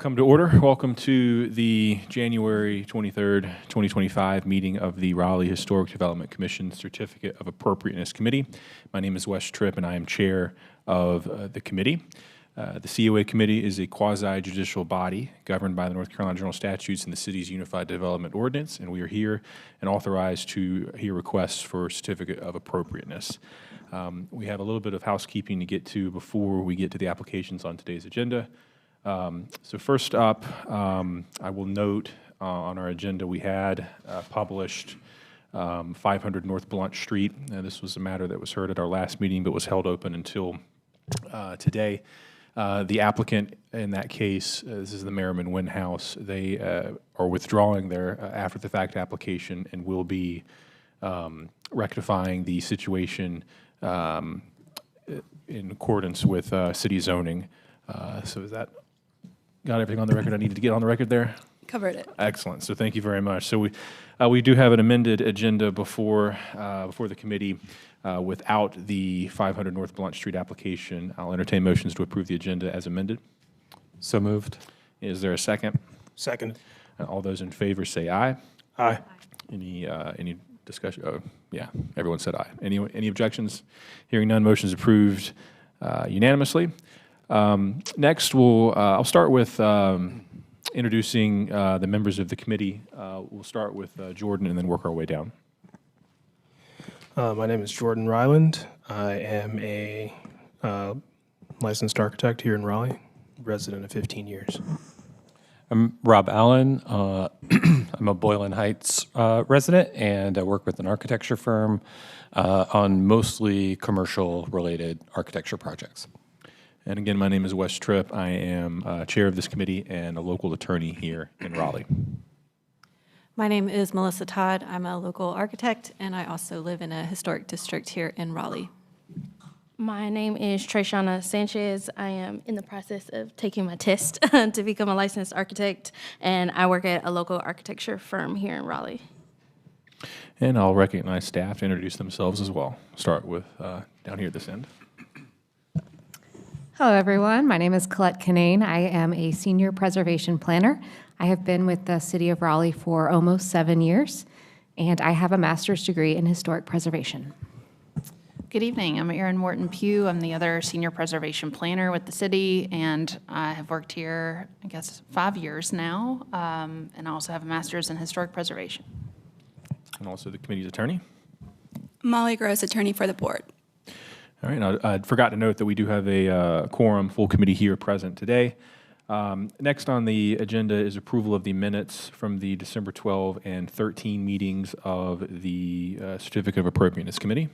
Come to order. Welcome to the January 23rd, 2025 meeting of the Raleigh Historic Development Commission Certificate of Appropriateness Committee. My name is Wes Tripp, and I am chair of the committee. The COA committee is a quasi-judicial body governed by the North Carolina General Statutes and the city's Unified Development Ordinance, and we are here and authorized to hear requests for Certificate of Appropriateness. We have a little bit of housekeeping to get to before we get to the applications on today's agenda. So first up, I will note on our agenda we had published 500 North Blunt Street. This was a matter that was heard at our last meeting but was held open until today. The applicant in that case, this is the Merriman Wynn House, they are withdrawing their after-the-fact application and will be rectifying the situation in accordance with city zoning. So is that got everything on the record I needed to get on the record there? Covered it. Excellent. So thank you very much. So we do have an amended agenda before the committee without the 500 North Blunt Street application. I'll entertain motions to approve the agenda as amended. So moved. Is there a second? Second. All those in favor say aye. Aye. Any discussion? Oh, yeah, everyone said aye. Any objections? Hearing none, motion is approved unanimously. Next, I'll start with introducing the members of the committee. We'll start with Jordan and then work our way down. My name is Jordan Ryland. I am a licensed architect here in Raleigh, resident of 15 years. I'm Rob Allen. I'm a Boylan Heights resident, and I work with an architecture firm on mostly commercial-related architecture projects. And again, my name is Wes Tripp. I am chair of this committee and a local attorney here in Raleigh. My name is Melissa Todd. I'm a local architect, and I also live in a historic district here in Raleigh. My name is Treshana Sanchez. I am in the process of taking my test to become a licensed architect, and I work at a local architecture firm here in Raleigh. And I'll recognize staff to introduce themselves as well. Start with down here at this end. Hello, everyone. My name is Colette Canane. I am a senior preservation planner. I have been with the City of Raleigh for almost 7 years, and I have a master's degree in historic preservation. Good evening. I'm Erin Morton-Pugh. I'm the other senior preservation planner with the city, and I have worked here, 5 years now, and I also have a master's in historic preservation. And also the committee's attorney. Molly Gross, attorney for the board. All right, now, I forgot to note that we do have a quorum, full committee here present today. Next on the agenda is approval of the minutes from the December 12 and 13 meetings of the Certificate of Appropriateness Committee.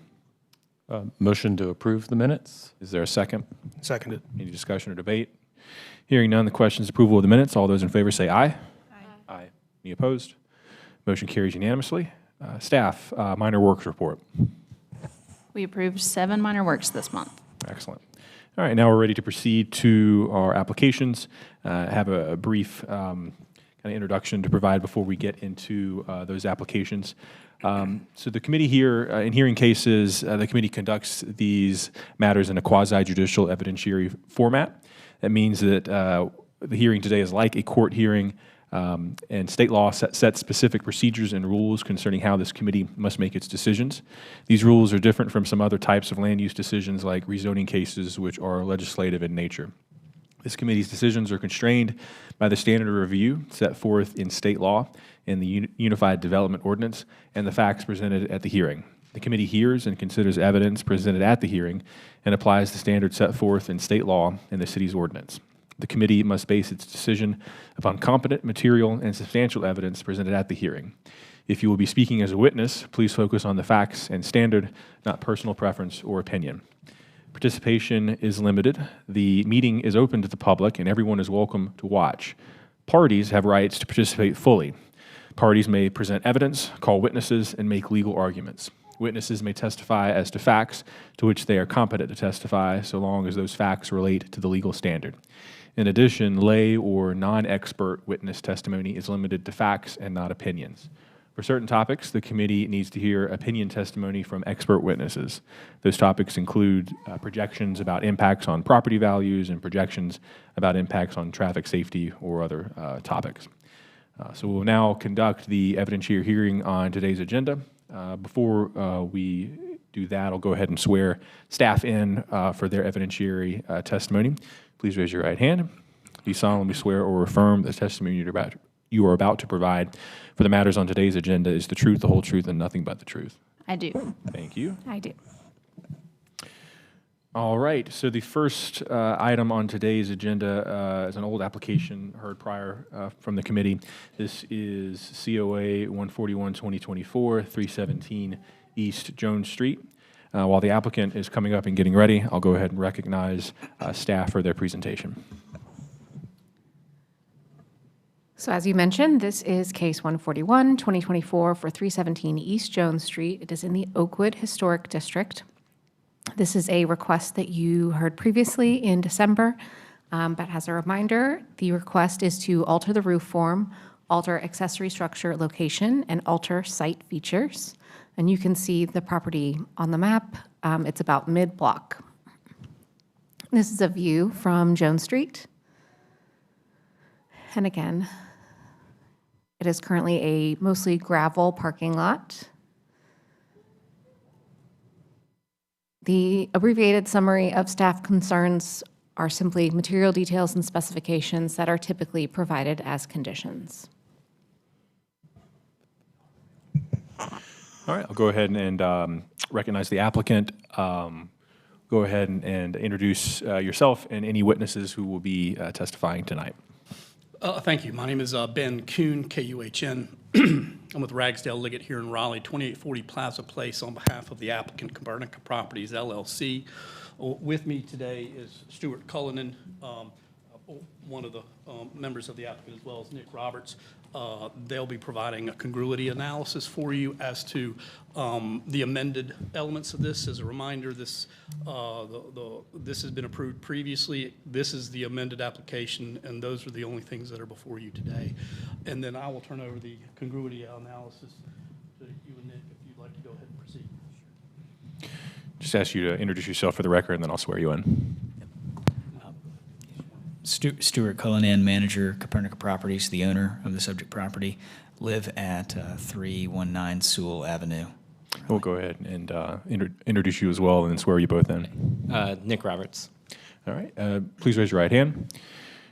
Motion to approve the minutes. Is there a second? Seconded. Any discussion or debate? Hearing none, the question is approval of the minutes. All those in favor say aye. Aye. Aye. Any opposed? Motion carries unanimously. Staff, minor works report. We approved 7 minor works this month. Excellent. All right, now we're ready to proceed to our applications. Have a brief kind of introduction to provide before we get into those applications. So the committee here, in hearing cases, the committee conducts these matters in a quasi-judicial evidentiary format. That means that the hearing today is like a court hearing, and state law sets specific procedures and rules concerning how this committee must make its decisions. These rules are different from some other types of land use decisions like rezoning cases, which are legislative in nature. This committee's decisions are constrained by the standard of review set forth in state law and the Unified Development Ordinance and the facts presented at the hearing. The committee hears and considers evidence presented at the hearing and applies the standards set forth in state law and the city's ordinance. The committee must base its decision upon competent, material, and substantial evidence presented at the hearing. If you will be speaking as a witness, please focus on the facts and standard, not personal preference or opinion. Participation is limited. The meeting is open to the public, and everyone is welcome to watch. Parties have rights to participate fully. Parties may present evidence, call witnesses, and make legal arguments. Witnesses may testify as to facts to which they are competent to testify, so long as those facts relate to the legal standard. In addition, lay or non-expert witness testimony is limited to facts and not opinions. For certain topics, the committee needs to hear opinion testimony from expert witnesses. Those topics include projections about impacts on property values and projections about impacts on traffic safety or other topics. So we'll now conduct the evidentiary hearing on today's agenda. Before we do that, I'll go ahead and swear staff in for their evidentiary testimony. Please raise your right hand. Do you solemnly swear or affirm the testimony you are about to provide for the matters on today's agenda is the truth, the whole truth, and nothing but the truth? I do. Thank you. I do. All right, so the first item on today's agenda is an old application heard prior from the committee. This is COA 141-2024, 317 East Jones Street. While the applicant is coming up and getting ready, I'll go ahead and recognize staff for their presentation. So as you mentioned, this is case 141-2024 for 317 East Jones Street. It is in the Oakwood Historic District. This is a request that you heard previously in December, but as a reminder, the request is to alter the roof form, alter accessory structure location, and alter site features. And you can see the property on the map. It's about mid-block. This is a view from Jones Street. And again, it is currently a mostly gravel parking lot. The abbreviated summary of staff concerns are simply material details and specifications that are typically provided as conditions. All right, I'll go ahead and recognize the applicant. Go ahead and introduce yourself and any witnesses who will be testifying tonight. Thank you. My name is Ben Kuhn, K-U-H-N. I'm with Ragsdale Liggett here in Raleigh, 2840 Plaza Place on behalf of the applicant Copernica Properties, LLC. With me today is Stuart Cullinan, one of the members of the applicant, as well as Nick Roberts. They'll be providing a congruity analysis for you as to the amended elements of this. As a reminder, this has been approved previously. This is the amended application, and those are the only things that are before you today. And then I will turn over the congruity analysis to you and Nick if you'd like to go ahead and proceed. Just ask you to introduce yourself for the record, and then I'll swear you in. Stuart Cullinan, manager, Copernica Properties, the owner of the subject property, live at 319 Sewell Avenue. We'll go ahead and introduce you as well, and then swear you both in. Nick Roberts. All right. Please raise your right hand.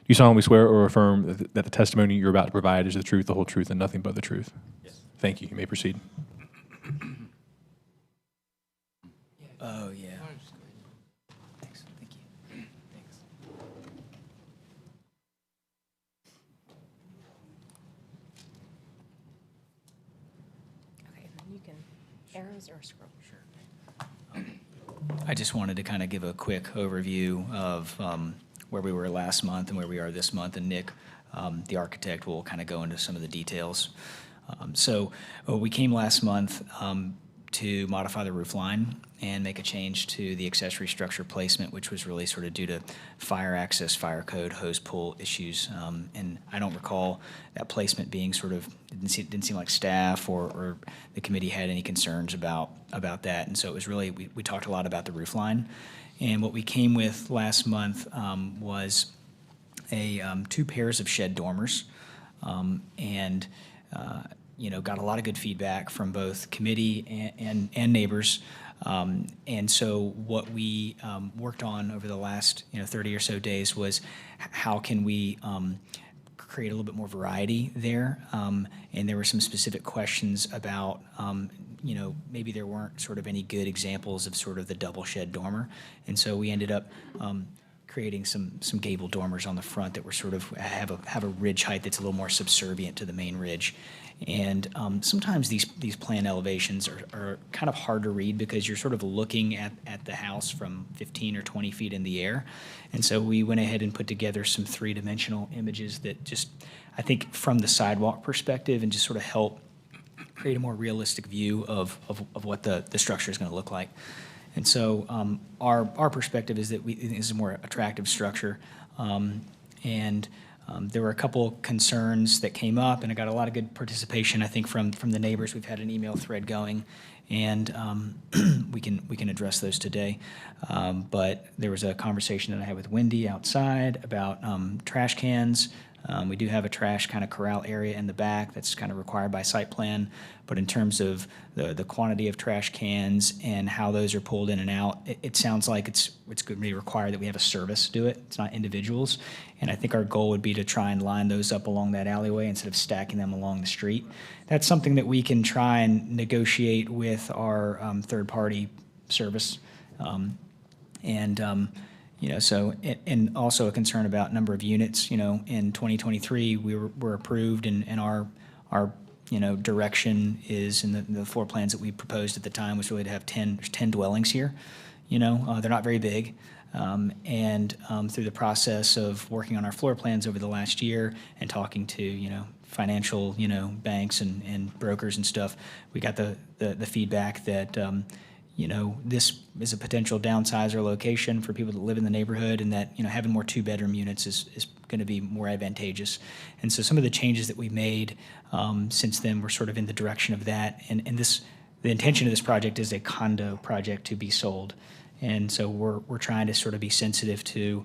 Do you solemnly swear or affirm that the testimony you're about to provide is the truth, the whole truth, and nothing but the truth? Yes. Thank you. You may proceed. Oh, yeah. Thanks. Thank you. Thanks. Okay, and then you can arrows or scroll. Sure. I just wanted to kind of give a quick overview of where we were last month and where we are this month, and Nick, the architect, will kind of go into some of the details. So we came last month to modify the roof line and make a change to the accessory structure placement, which was really sort of due to fire access, fire code, hose pull issues. And I don't recall that placement being sort of, didn't seem like staff or the committee had any concerns about that. And so it was really, we talked a lot about the roof line. And what we came with last month was two pairs of shed dormers. Got a lot of good feedback from both committee and neighbors. And so what we worked on over the last 30 or so days was how can we create a little bit more variety there. And there were some specific questions about, maybe there weren't sort of any good examples of sort of the double shed dormer. And so we ended up creating some gable dormers on the front that were sort of have a ridge height that's a little more subservient to the main ridge. And sometimes these plan elevations are kind of hard to read because you're sort of looking at the house from 15 or 20 feet in the air. And so we went ahead and put together some three-dimensional images that just, I think, from the sidewalk perspective and just sort of help create a more realistic view of what the structure is going to look like. And so our perspective is that we think this is a more attractive structure. And there were a couple concerns that came up, and I got a lot of good participation, I think, from the neighbors. We've had an email thread going, and we can address those today. But there was a conversation that I had with Wendy outside about trash cans. We do have a trash kind of corral area in the back that's kind of required by site plan, but in terms of the quantity of trash cans and how those are pulled in and out, it sounds like it's going to be required that we have a service do it. It's not individuals, and I think our goal would be to try and line those up along that alleyway instead of stacking them along the street. That's something that we can try and negotiate with our third-party service. So, and also a concern about number of units. In 2023, we were approved, and our direction is, in the floor plans that we proposed at the time, was really to have 10 dwellings here. They're not very big. Through the process of working on our floor plans over the last year and talking to, financial, banks and brokers and stuff, we got the feedback that, this is a potential downsizer location for people that live in the neighborhood, and that, having more two-bedroom units is going to be more advantageous. And so some of the changes that we made since then were sort of in the direction of that. And the intention of this project is a condo project to be sold. And so we're trying to sort of be sensitive to,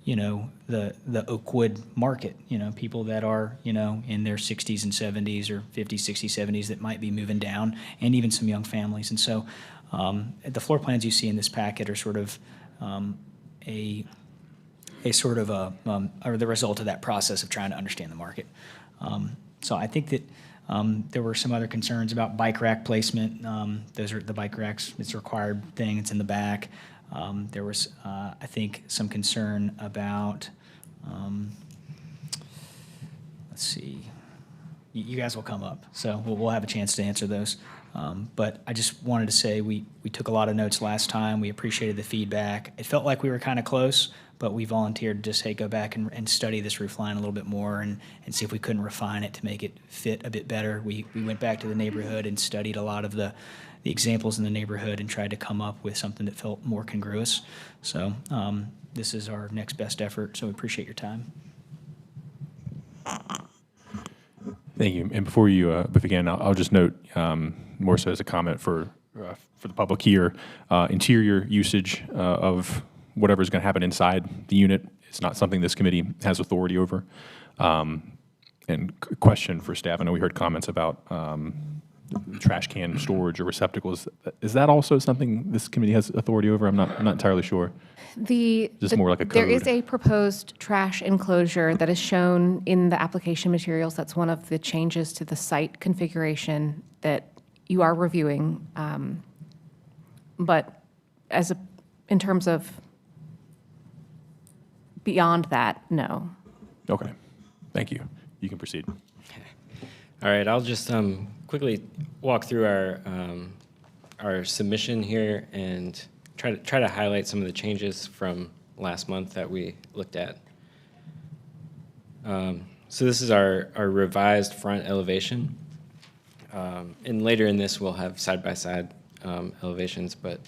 the Oakwood market, people that are, in their 60s and 70s or 50s, 60s, 70s that might be moving down, and even some young families. And so the floor plans you see in this packet are sort of are the result of that process of trying to understand the market. So I think that there were some other concerns about bike rack placement. Those are the bike racks. It's a required thing. It's in the back. There was, I think, some concern about, let's see, you guys will come up, so we'll have a chance to answer those. But I just wanted to say we took a lot of notes last time. We appreciated the feedback. It felt like we were kind of close, but we volunteered to just, hey, go back and study this roof line a little bit more and see if we couldn't refine it to make it fit a bit better. We went back to the neighborhood and studied a lot of the examples in the neighborhood and tried to come up with something that felt more congruous. So this is our next best effort, so we appreciate your time. Thank you. And before you begin, I'll just note, more so as a comment for the public here, interior usage of whatever is going to happen inside the unit. It's not something this committee has authority over. And question for staff, I know we heard comments about trash can storage or receptacles. Is that also something this committee has authority over? I'm not entirely sure. More like a code. There is a proposed trash enclosure that is shown in the application materials. That's one of the changes to the site configuration that you are reviewing. But in terms of beyond that, no. Okay. Thank you. You can proceed. All right. I'll just quickly walk through our submission here and try to highlight some of the changes from last month that we looked at. So this is our revised front elevation. And later in this, we'll have side-by-side elevations, but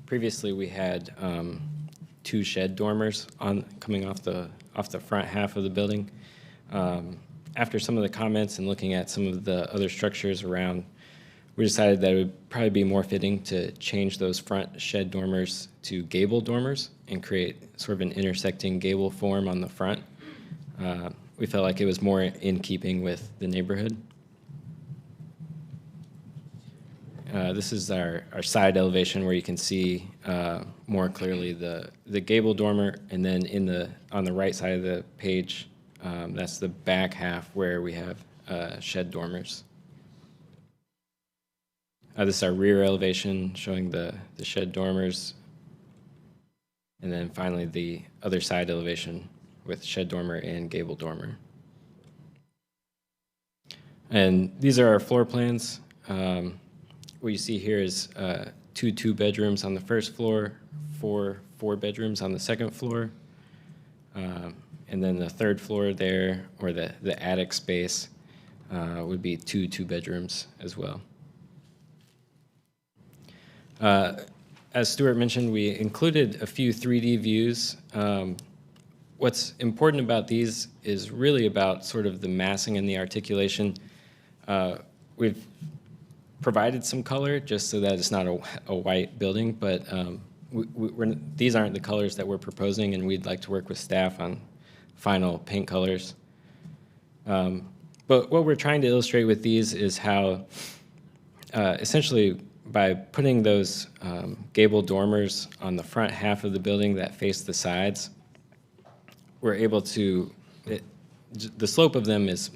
previously we had 2 shed dormers coming off the front half of the building. After some of the comments and looking at some of the other structures around, we decided that it would probably be more fitting to change those front shed dormers to gable dormers and create sort of an intersecting gable form on the front. We felt like it was more in keeping with the neighborhood. This is our side elevation where you can see more clearly the gable dormer, and then on the right side of the page, that's the back half where we have shed dormers. This is our rear elevation showing the shed dormers, and then finally the other side elevation with shed dormer and gable dormer. And these are our floor plans. What you see here is 2 bedrooms on the first floor, 4 bedrooms on the second floor, and then the third floor there, or the attic space, would be 2 bedrooms as well. As Stuart mentioned, we included a few 3D views. What what's important about these is really about sort of the massing and the articulation. We've provided some color just so that it's not a white building, but these aren't the colors that we're proposing, and we'd like to work with staff on final paint colors. But what we're trying to illustrate with these is how essentially by putting those gable dormers on the front half of the building that face the sides, we're able to, the slope of them is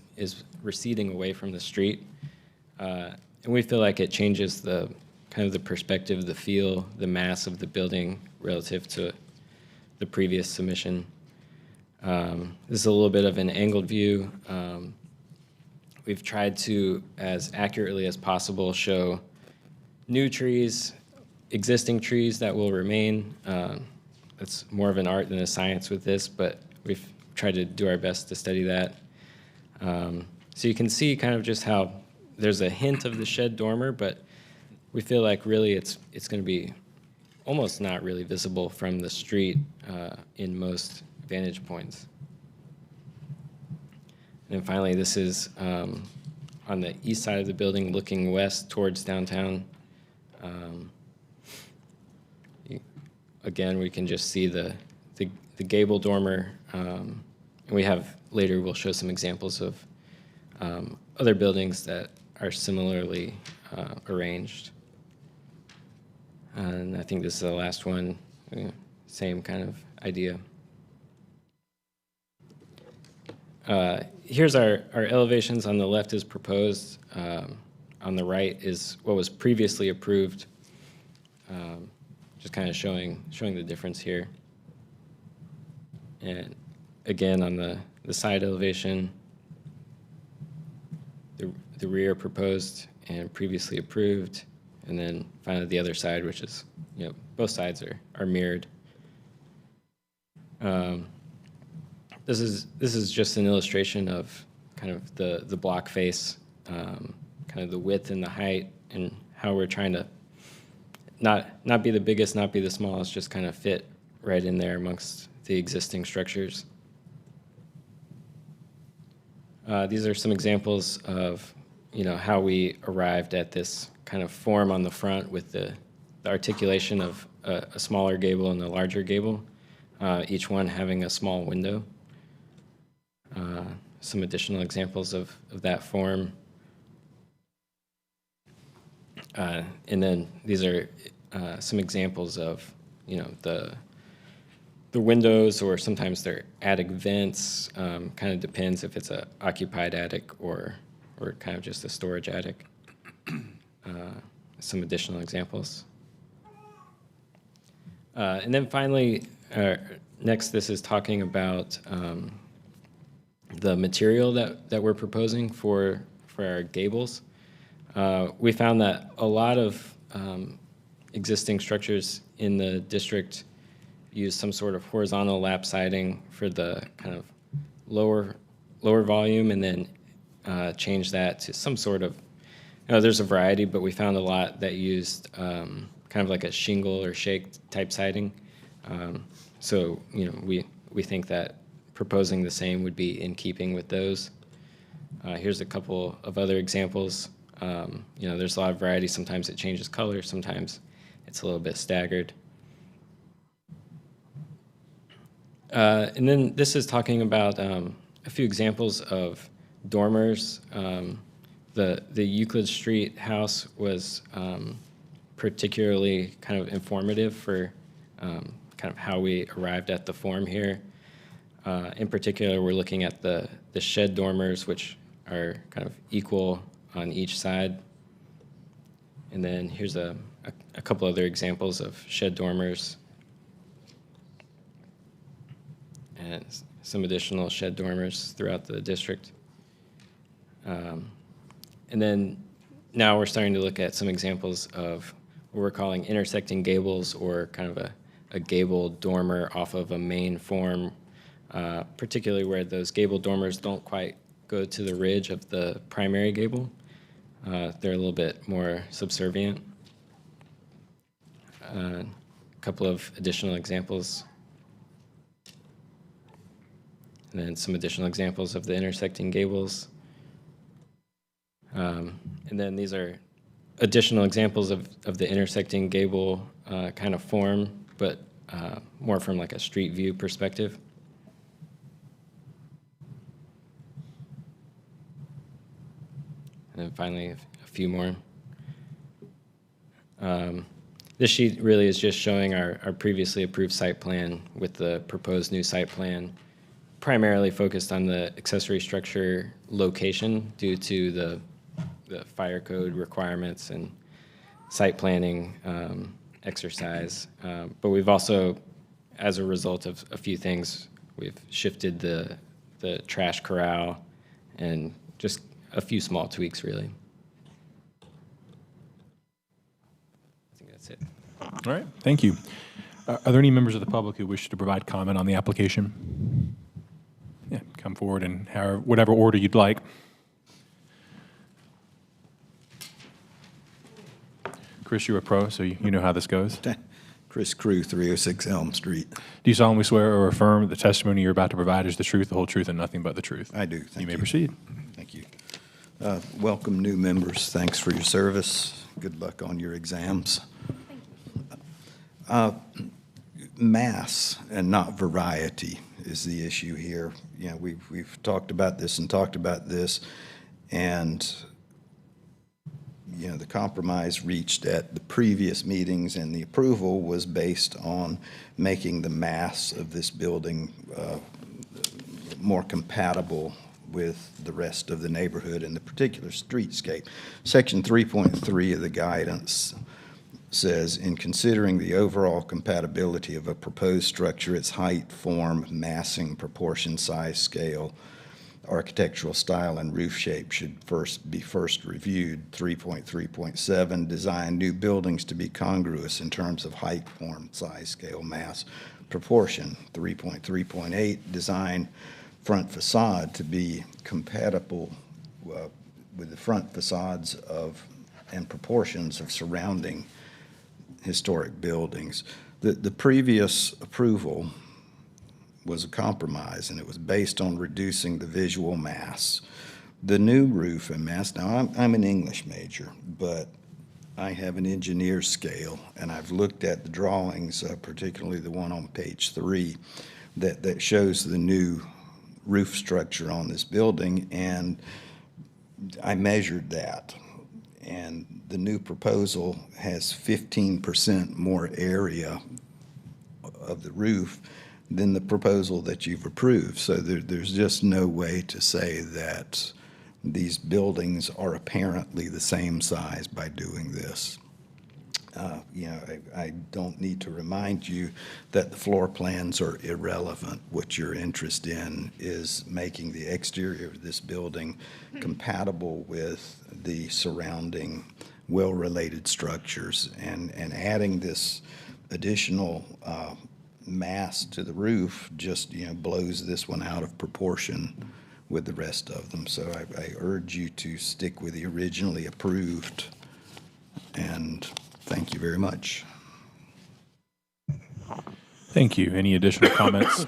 receding away from the street. And we feel like it changes the kind of the perspective, the feel, the mass of the building relative to the previous submission. This is a little bit of an angled view. We've tried to, as accurately as possible, show new trees, existing trees that will remain. It's more of an art than a science with this, but we've tried to do our best to study that. So you can see kind of just how there's a hint of the shed dormer, but we feel like really it's going to be almost not really visible from the street in most vantage points. And then finally, this is on the east side of the building looking west towards downtown. Again, we can just see the gable dormer. And we have, later we'll show some examples of other buildings that are similarly arranged. And I think this is the last one, same kind of idea. Here's our elevations. On the left is proposed. On the right is what was previously approved. Just kind of showing the difference here. And again, on the side elevation, the rear proposed and previously approved, and then finally the other side, which is, both sides are mirrored. This is just an illustration of kind of the block face, kind of the width and the height, and how we're trying to not be the biggest, not be the smallest, just kind of fit right in there amongst the existing structures. These are some examples of how we arrived at this kind of form on the front with the articulation of a smaller gable and a larger gable, each one having a small window. Some additional examples of that form. And then these are some examples of, the windows, or sometimes they're attic vents. Kind of depends if it's a occupied attic or kind of just a storage attic. Some additional examples. And then finally, next, this is talking about the material that we're proposing for our gables. We found that a lot of existing structures in the district use some sort of horizontal lap siding for the kind of lower volume, and then change that to some sort of, there's a variety, but we found a lot that used kind of like a shingle or shake type siding. So we think that proposing the same would be in keeping with those. Here's a couple of other examples. There's a lot of variety. Sometimes it changes color, sometimes it's a little bit staggered. And then this is talking about a few examples of dormers. The Euclid Street house was particularly kind of informative for kind of how we arrived at the form here. In particular, we're looking at the shed dormers, which are kind of equal on each side. And then here's a couple other examples of shed dormers. And some additional shed dormers throughout the district. And then now we're starting to look at some examples of what we're calling intersecting gables, or kind of a gable dormer off of a main form, particularly where those gable dormers don't quite go to the ridge of the primary gable. They're a little bit more subservient. A couple of additional examples. And then some additional examples of the intersecting gables. And then these are additional examples of the intersecting gable kind of form, but more from like a street view perspective. And then finally, a few more. This sheet really is just showing our previously approved site plan with the proposed new site plan, primarily focused on the accessory structure location due to the fire code requirements and site planning exercise. But we've also, as a result of a few things, we've shifted the trash corral and just a few small tweaks, really. I think that's it. All right, thank you. Are there any members of the public who wish to provide comment on the application? Yeah, come forward in whatever order you'd like. Chris, you're a pro, so you know how this goes. Chris Crew, 306 Elm Street. Do you solemnly swear or affirm that the testimony you're about to provide is the truth, the whole truth, and nothing but the truth? I do, thank you. You may proceed. Thank you. Welcome, new members. Thanks for your service. Good luck on your exams. Mass and not variety is the issue here. You know, we've talked about this and talked about this, and you know, the compromise reached at the previous meetings and the approval was based on making the mass of this building more compatible with the rest of the neighborhood and the particular streetscape. Section 3.3 of the guidance says, in considering the overall compatibility of a proposed structure, its height, form, massing, proportion, size, scale, architectural style, and roof shape should be first reviewed. 3.3.7, design new buildings to be congruous in terms of height, form, size, scale, mass, proportion. 3.3.8, design front facade to be compatible with the front facades of and proportions of surrounding historic buildings. The previous approval was a compromise, and it was based on reducing the visual mass. The new roof and mass, now I'm an English major, but I have an engineer's scale, and I've looked at the drawings, particularly the one on page 3, that shows the new roof structure on this building, and I measured that. And the new proposal has 15% more area of the roof than the proposal that you've approved. So there's just no way to say that these buildings are apparently the same size by doing this. You know, I don't need to remind you that the floor plans are irrelevant. What you're interested in is making the exterior of this building compatible with the surrounding well-related structures, and adding this additional mass to the roof just, you know, blows this one out of proportion with the rest of them. So I urge you to stick with the originally approved, and thank you very much. Thank you. Any additional comments?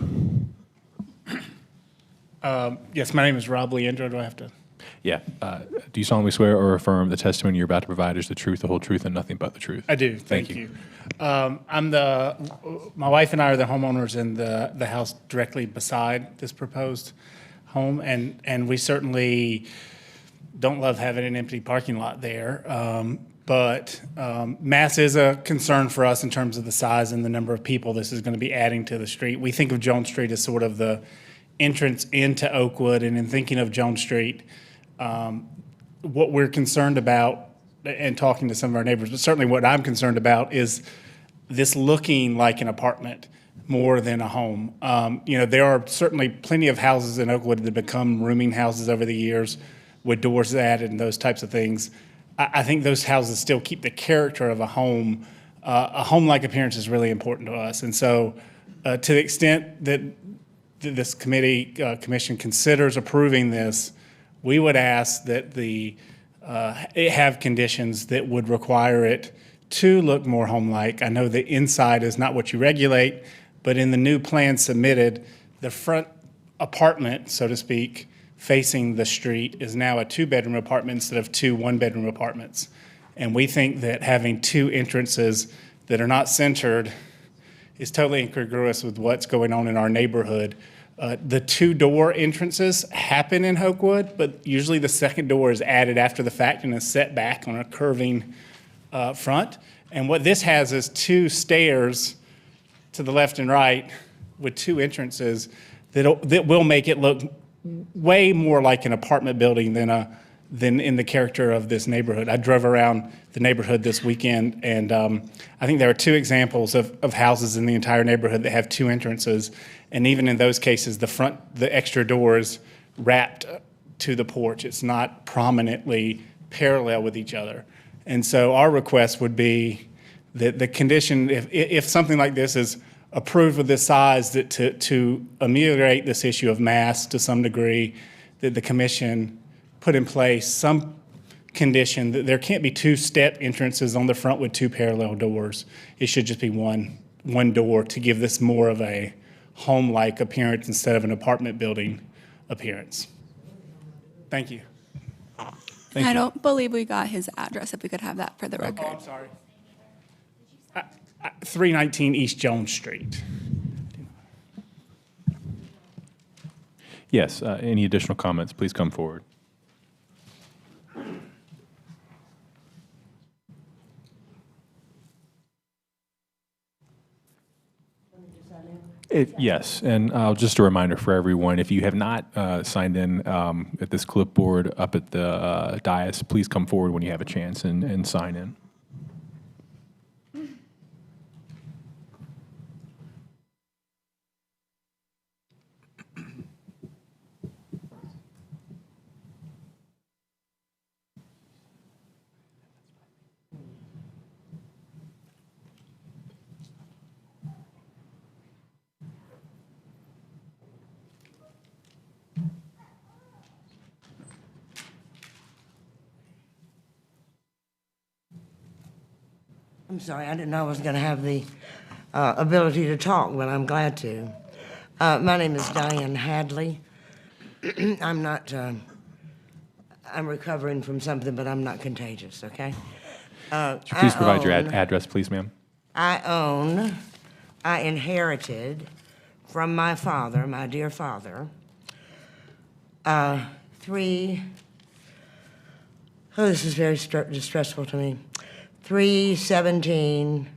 Yes, my name is Rob Leandro. Do I have to? Yeah. Do you solemnly swear or affirm the testimony you're about to provide is the truth, the whole truth, and nothing but the truth? I do. Thank you. My wife and I are the homeowners in the house directly beside this proposed home, and we certainly don't love having an empty parking lot there. But mass is a concern for us in terms of the size and the number of people this is going to be adding to the street. We think of Jones Street as sort of the entrance into Oakwood, and in thinking of Jones Street, what we're concerned about, and talking to some of our neighbors, but certainly what I'm concerned about, is this looking like an apartment more than a home. You know, there are certainly plenty of houses in Oakwood that become rooming houses over the years with doors added and those types of things. I think those houses still keep the character of a home. A home-like appearance is really important to us. And so to the extent that this commission considers approving this, we would ask that it have conditions that would require it to look more home-like. I know the inside is not what you regulate, but in the new plan submitted, the front apartment, so to speak, facing the street is now a 2-bedroom apartment instead of 2 1-bedroom apartments. And we think that having 2 entrances that are not centered is totally incongruous with what's going on in our neighborhood. The 2-door entrances happen in Oakwood, but usually the second door is added after the fact and is set back on a curving front. And what this has is 2 stairs to the left and right with 2 entrances that will make it look way more like an apartment building than in the character of this neighborhood. I drove around the neighborhood this weekend, and I think there are 2 examples of houses in the entire neighborhood that have 2 entrances, and even in those cases, the extra door is wrapped to the porch. It's not prominently parallel with each other. And so our request would be that the condition, if something like this is approved with this size, that to ameliorate this issue of mass to some degree, that the commission put in place some condition that there can't be 2 step entrances on the front with 2 parallel doors. It should just be one door to give this more of a home-like appearance instead of an apartment building appearance. Thank you. I don't believe we got his address, if we could have that for the record. Oh, I'm sorry. 319 East Jones Street. Yes, any additional comments, please come forward. Yes, and just a reminder for everyone, if you have not signed in at this clipboard up at the dais, please come forward when you have a chance and sign in. I'm sorry, I didn't know I was going to have the ability to talk, but I'm glad to. My name is Diane Hadley. I'm recovering from something, but I'm not contagious, okay? Please provide your address, please, ma'am. I inherited from my father, my dear father, 3, this is very distressful to me, 315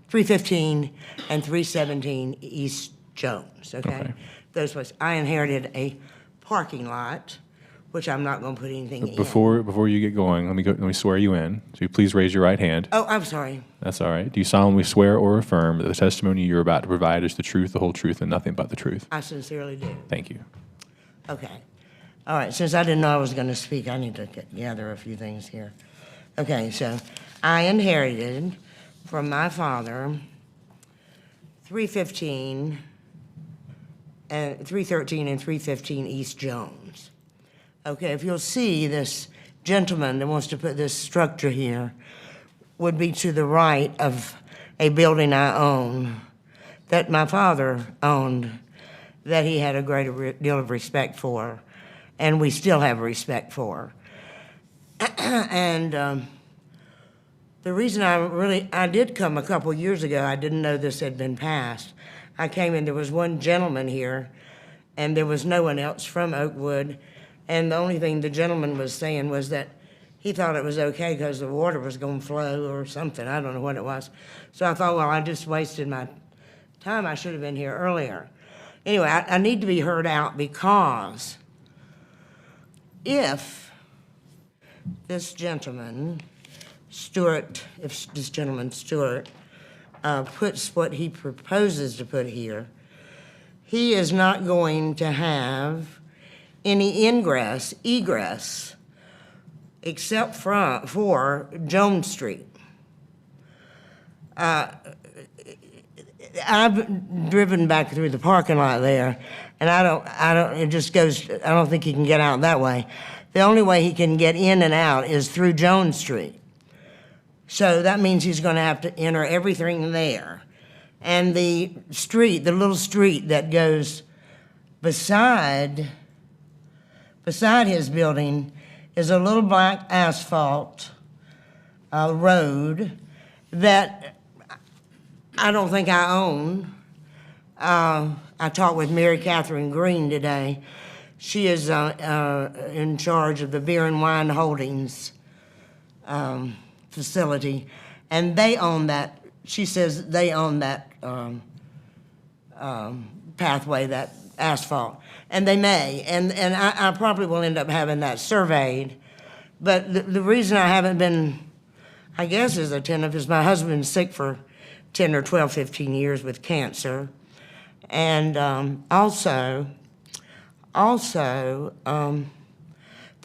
and 317 East Jones, okay? Those was, I inherited a parking lot, which I'm not going to put anything in. Before you get going, let me swear you in. So you please raise your right hand. Oh, I'm sorry. That's all right. Do you solemnly swear or affirm that the testimony you're about to provide is the truth, the whole truth, and nothing but the truth? I sincerely do. Thank you. Okay. All right, since I didn't know I was going to speak, I need to gather a few things here. Okay, so I inherited from my father 313 and 315 East Jones. Okay, if you'll see, this gentleman that wants to put this structure here would be to the right of a building I own that my father owned, that he had a great deal of respect for, and we still have respect for. And the reason I did come a couple years ago, I didn't know this had been passed. I came in, there was one gentleman here, and there was no one else from Oakwood, and the only thing the gentleman was saying was that he thought it was okay because the water was going to flow or something. I don't know what it was. So I thought, well, I just wasted my time. I should have been here earlier. Anyway, I need to be heard out, because if this gentleman, Stewart, puts what he proposes to put here, he is not going to have any egress, except for Jones Street. I've driven back through the parking lot there, and I don't think he can get out that way. The only way he can get in and out is through Jones Street. So that means he's going to have to enter everything there. And the street, the little street that goes beside his building is a little black asphalt road that I don't think I own. I talked with Mary Catherine Green today. She is in charge of the Beer and Wine Holdings facility, and they own that. She says they own that pathway, that asphalt, and they may, and I probably will end up having that surveyed. But the reason I haven't been, I guess, as attentive is my husband's sick for 10 or 12, 15 years with cancer. And also, the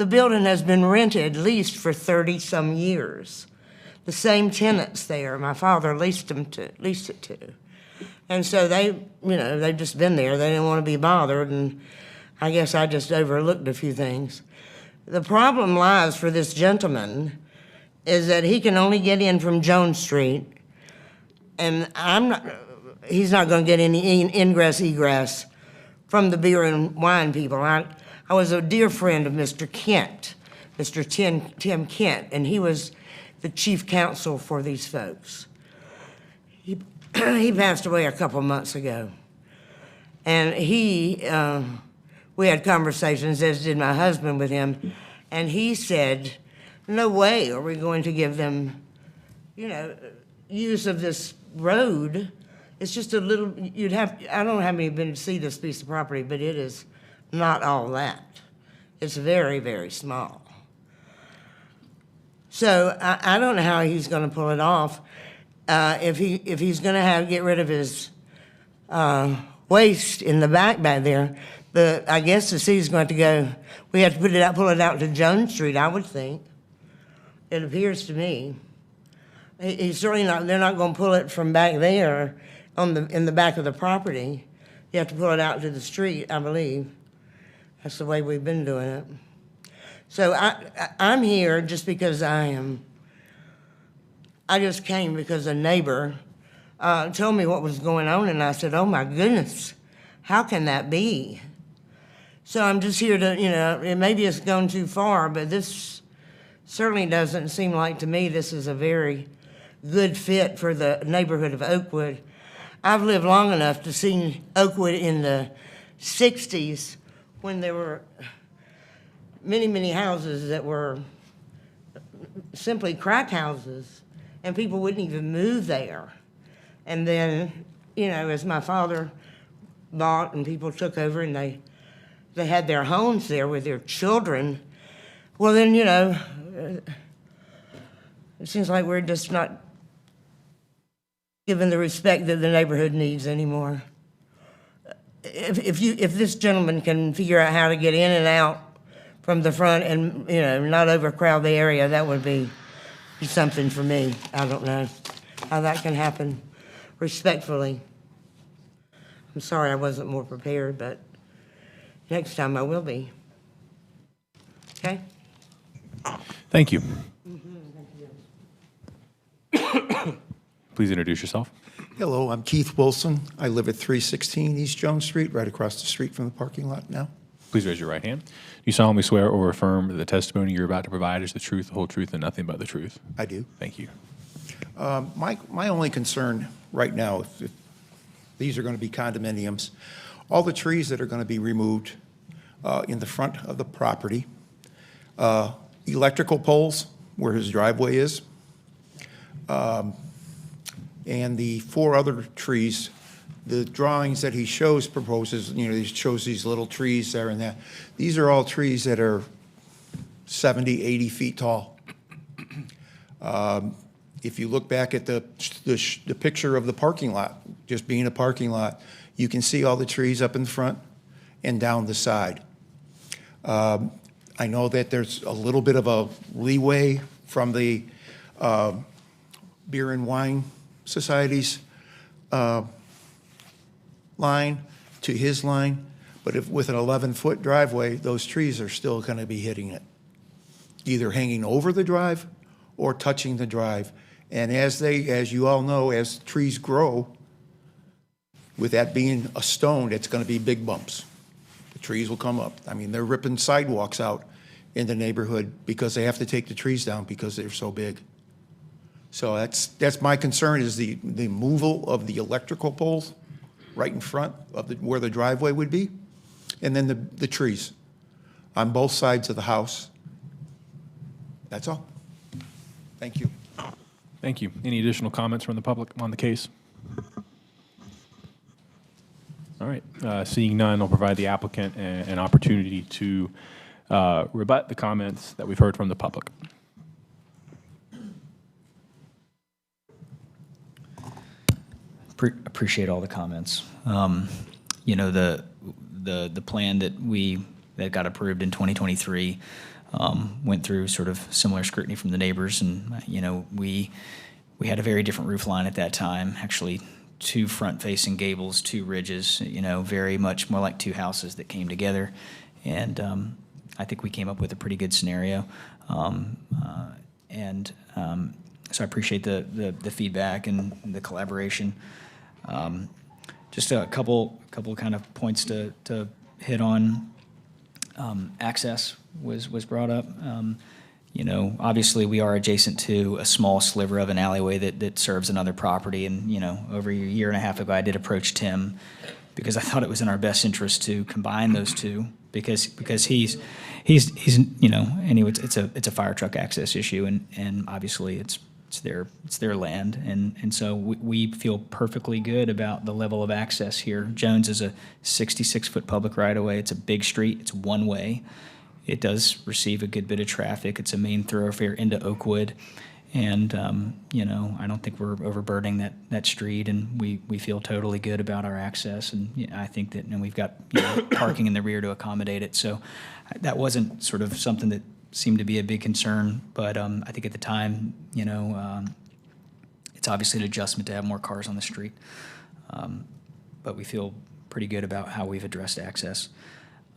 building has been rented, leased for 30-some years. The same tenants there, my father leased it to. And so they've just been there. They didn't want to be bothered, and I guess I just overlooked a few things. The problem lies for this gentleman is that he can only get in from Jones Street, and he's not going to get any ingress, egress from the beer and wine people. I was a dear friend of Mr. Kent, Mr. Tim Kent, and he was the chief counsel for these folks. He passed away a couple months ago. And we had conversations, as did my husband, with him, and he said, no way are we going to give them, use of this road. It's just a little, I don't know how many have been to see this piece of property, but it is not all that. It's very, very small. So I don't know how he's going to pull it off. If he's going to get rid of his waste in the back there, I guess the city's going to go. We have to pull it out to Jones Street, I would think. It appears to me. He's certainly not. They're not going to pull it from back there in the back of the property. You have to pull it out to the street, I believe. That's the way we've been doing it. So I'm here just because I just came because a neighbor told me what was going on, and I said, oh my goodness, how can that be? So I'm just here to, maybe it's gone too far, but this certainly doesn't seem like to me this is a very good fit for the neighborhood of Oakwood. I've lived long enough to see Oakwood in the 60s when there were many, many houses that were simply crack houses, and people wouldn't even move there. And then, as my father bought and people took over and they had their homes there with their children, well then, it seems like we're just not given the respect that the neighborhood needs anymore. If this gentleman can figure out how to get in and out from the front and, not overcrowd the area, that would be something for me. I don't know how that can happen respectfully. I'm sorry I wasn't more prepared, but next time I will be. Okay? Thank you. Please introduce yourself. Hello, I'm Keith Wilson. I live at 316 East Jones Street, right across the street from the parking lot now. Please raise your right hand. Do you solemnly swear or affirm that the testimony you're about to provide is the truth, the whole truth, and nothing but the truth? I do. Thank you. My only concern right now, if these are going to be condominiums, all the trees that are going to be removed in the front of the property, electrical poles where his driveway is, and the 4 other trees, the drawings that he proposes, he shows these little trees there and that. These are all trees that are 70, 80 feet tall. If you look back at the picture of the parking lot, just being a parking lot, you can see all the trees up in front and down the side. I know that there's a little bit of a leeway from the Beer and Wine Society's line to his line, but with an 11-foot driveway, those trees are still going to be hitting it, either hanging over the drive or touching the drive. And as you all know, as trees grow, with that being a stone, it's going to be big bumps. The trees will come up. I mean, they're ripping sidewalks out in the neighborhood because they have to take the trees down because they're so big. So that's my concern, is the removal of the electrical poles right in front of where the driveway would be, and then the trees on both sides of the house. That's all. Thank you. Thank you. Any additional comments from the public on the case? All right. Seeing none, I'll provide the applicant an opportunity to rebut the comments that we've heard from the public. Appreciate all the comments. You know, the plan that got approved in 2023 went through sort of similar scrutiny from the neighbors, and you know, we had a very different roof line at that time. Actually, 2 front-facing gables, 2 ridges. You know, very much more like 2 houses that came together, and I think we came up with a pretty good scenario. So I appreciate the feedback and the collaboration. Just a couple kind of points to hit on. Access was brought up. You know, obviously we are adjacent to a small sliver of an alleyway that serves another property. And, you know, over a year and a half ago, I did approach Tim because I thought it was in our best interest to combine those two because he's you know, anyway, it's a fire truck access issue, and obviously it's their land, and so we feel perfectly good about the level of access here. Jones is a 66-foot public right-of-way. It's a big street. It's one way. It does receive a good bit of traffic. It's a main thoroughfare into Oakwood, and you know, I don't think we're overburdening that street, and we feel totally good about our access. And you know, I think that, and we've got, you know, parking in the rear to accommodate it. So that wasn't sort of something that seemed to be a big concern, but I think at the time, you know, it's obviously an adjustment to have more cars on the street, but we feel pretty good about how we've addressed access.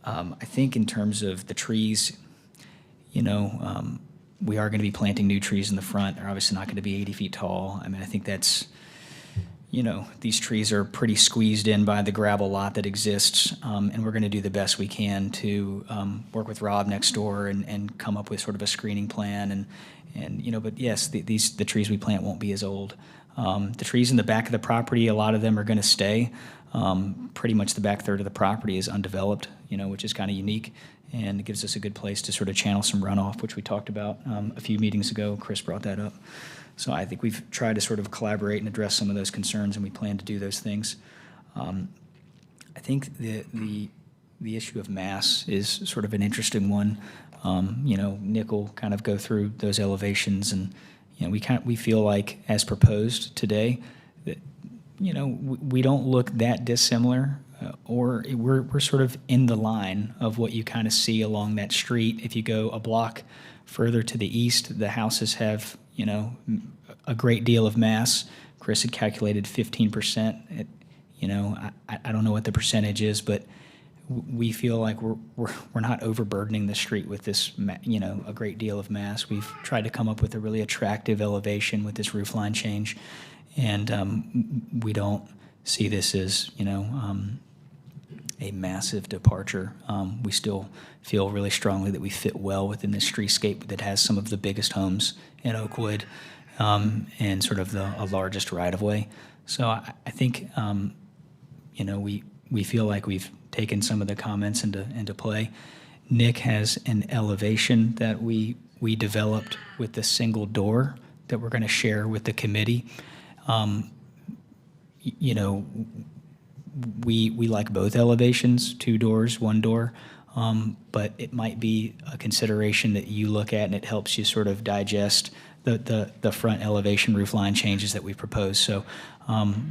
I think in terms of the trees, you know, we are going to be planting new trees in the front. They're obviously not going to be 80 feet tall. I mean, I think that's, you know, these trees are pretty squeezed in by the gravel lot that exists, and we're going to do the best we can to work with Rob next door and come up with sort of a screening plan. And you know, but yes, the trees we plant won't be as old. The trees in the back of the property, a lot of them are going to stay. Pretty much the back third of the property is undeveloped, you know, which is kind of unique, and it gives us a good place to sort of channel some runoff, which we talked about a few meetings ago. Chris brought that up. So I think we've tried to sort of collaborate and address some of those concerns, and we plan to do those things. I think the issue of mass is sort of an interesting one. You know, Nick will kind of go through those elevations, and you know, we feel like, as proposed today, that, you know, we don't look that dissimilar, or we're sort of in the line of what you kind of see along that street. If you go a block further to the east, the houses have, you know, a great deal of mass. Chris had calculated 15%. You know, I don't know what the percentage is, but we feel like we're not overburdening the street with this, you know, a great deal of mass. We've tried to come up with a really attractive elevation with this roof line change, and we don't see this as, you know, a massive departure. We still feel really strongly that we fit well within this streetscape that has some of the biggest homes in Oakwood, and sort of the largest right-of-way. So I think, you know, we feel like we've taken some of the comments into play. Nick has an elevation that we developed with the single door that we're going to share with the committee. You know, we like both elevations, 2 doors, 1 door, but it might be a consideration that you look at, and it helps you sort of digest the front elevation roof line changes that we proposed. So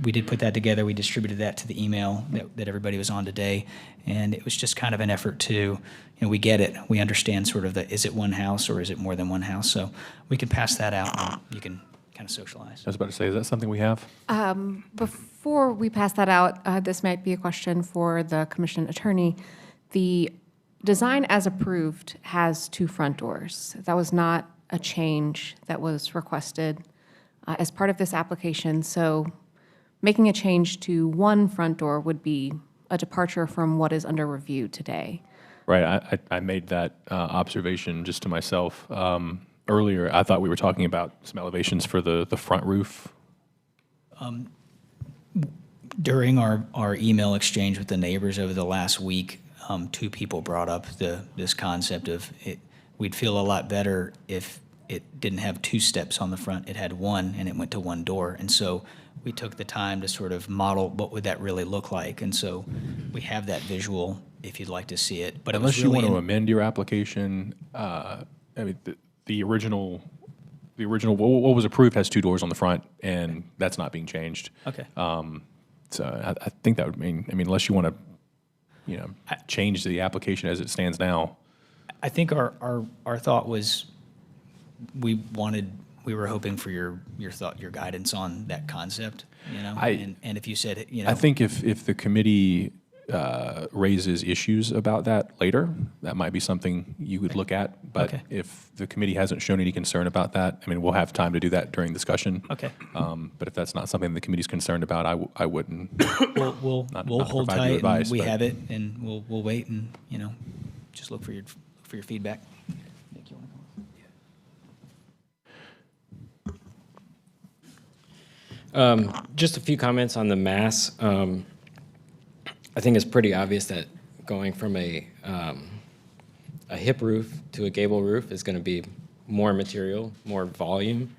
we did put that together. We distributed that to the email that everybody was on today, and it was just kind of an effort to, you know, we get it. We understand sort of is it one house or is it more than one house? So we can pass that out, and you can kind of socialize. I was about to say, is that something we have? Before we pass that out, this might be a question for the commission attorney. The design as approved has 2 front doors. That was not a change that was requested as part of this application. So making a change to 1 front door would be a departure from what is under review today. Right. I made that observation just to myself earlier. I thought we were talking about some elevations for the front roof. During our email exchange with the neighbors over the last week, two people brought up this concept of we'd feel a lot better if it didn't have two steps on the front. It had one, and it went to one door. And so we took the time to sort of model what would that really look like. And so we have that visual if you'd like to see it. But Unless it was you really want to amend your application, I mean, the original, what was approved has two doors on the front, and that's not being changed. Okay. So I think that would mean, I mean, unless you want to, change the application as it stands now. I think our thought was we were hoping for your thought, your guidance on that concept, and if you said, I think if the committee raises issues about that later, that might be something you would look at. But if the committee hasn't shown any concern about that, I mean, we'll have time to do that during discussion. Okay. But if that's not something the committee's concerned about, I wouldn't. We'll hold provide you tight, advice, and we but- have it, and we'll wait and just look for your feedback. Just a few comments on the mass. I think it's pretty obvious that going from a hip roof to a gable roof is going to be more material, more volume.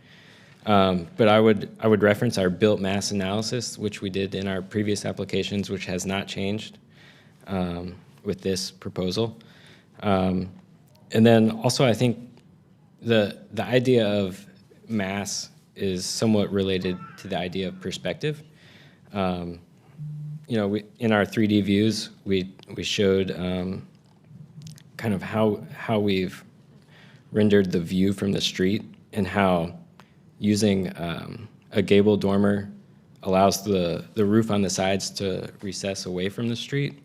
But I would reference our built mass analysis, which we did in our previous applications, which has not changed with this proposal. And then also, I think the idea of mass is somewhat related to the idea of perspective. In our 3D views, we showed kind of how we've rendered the view from the street, and how using a gable dormer allows the roof on the sides to recess away from the street,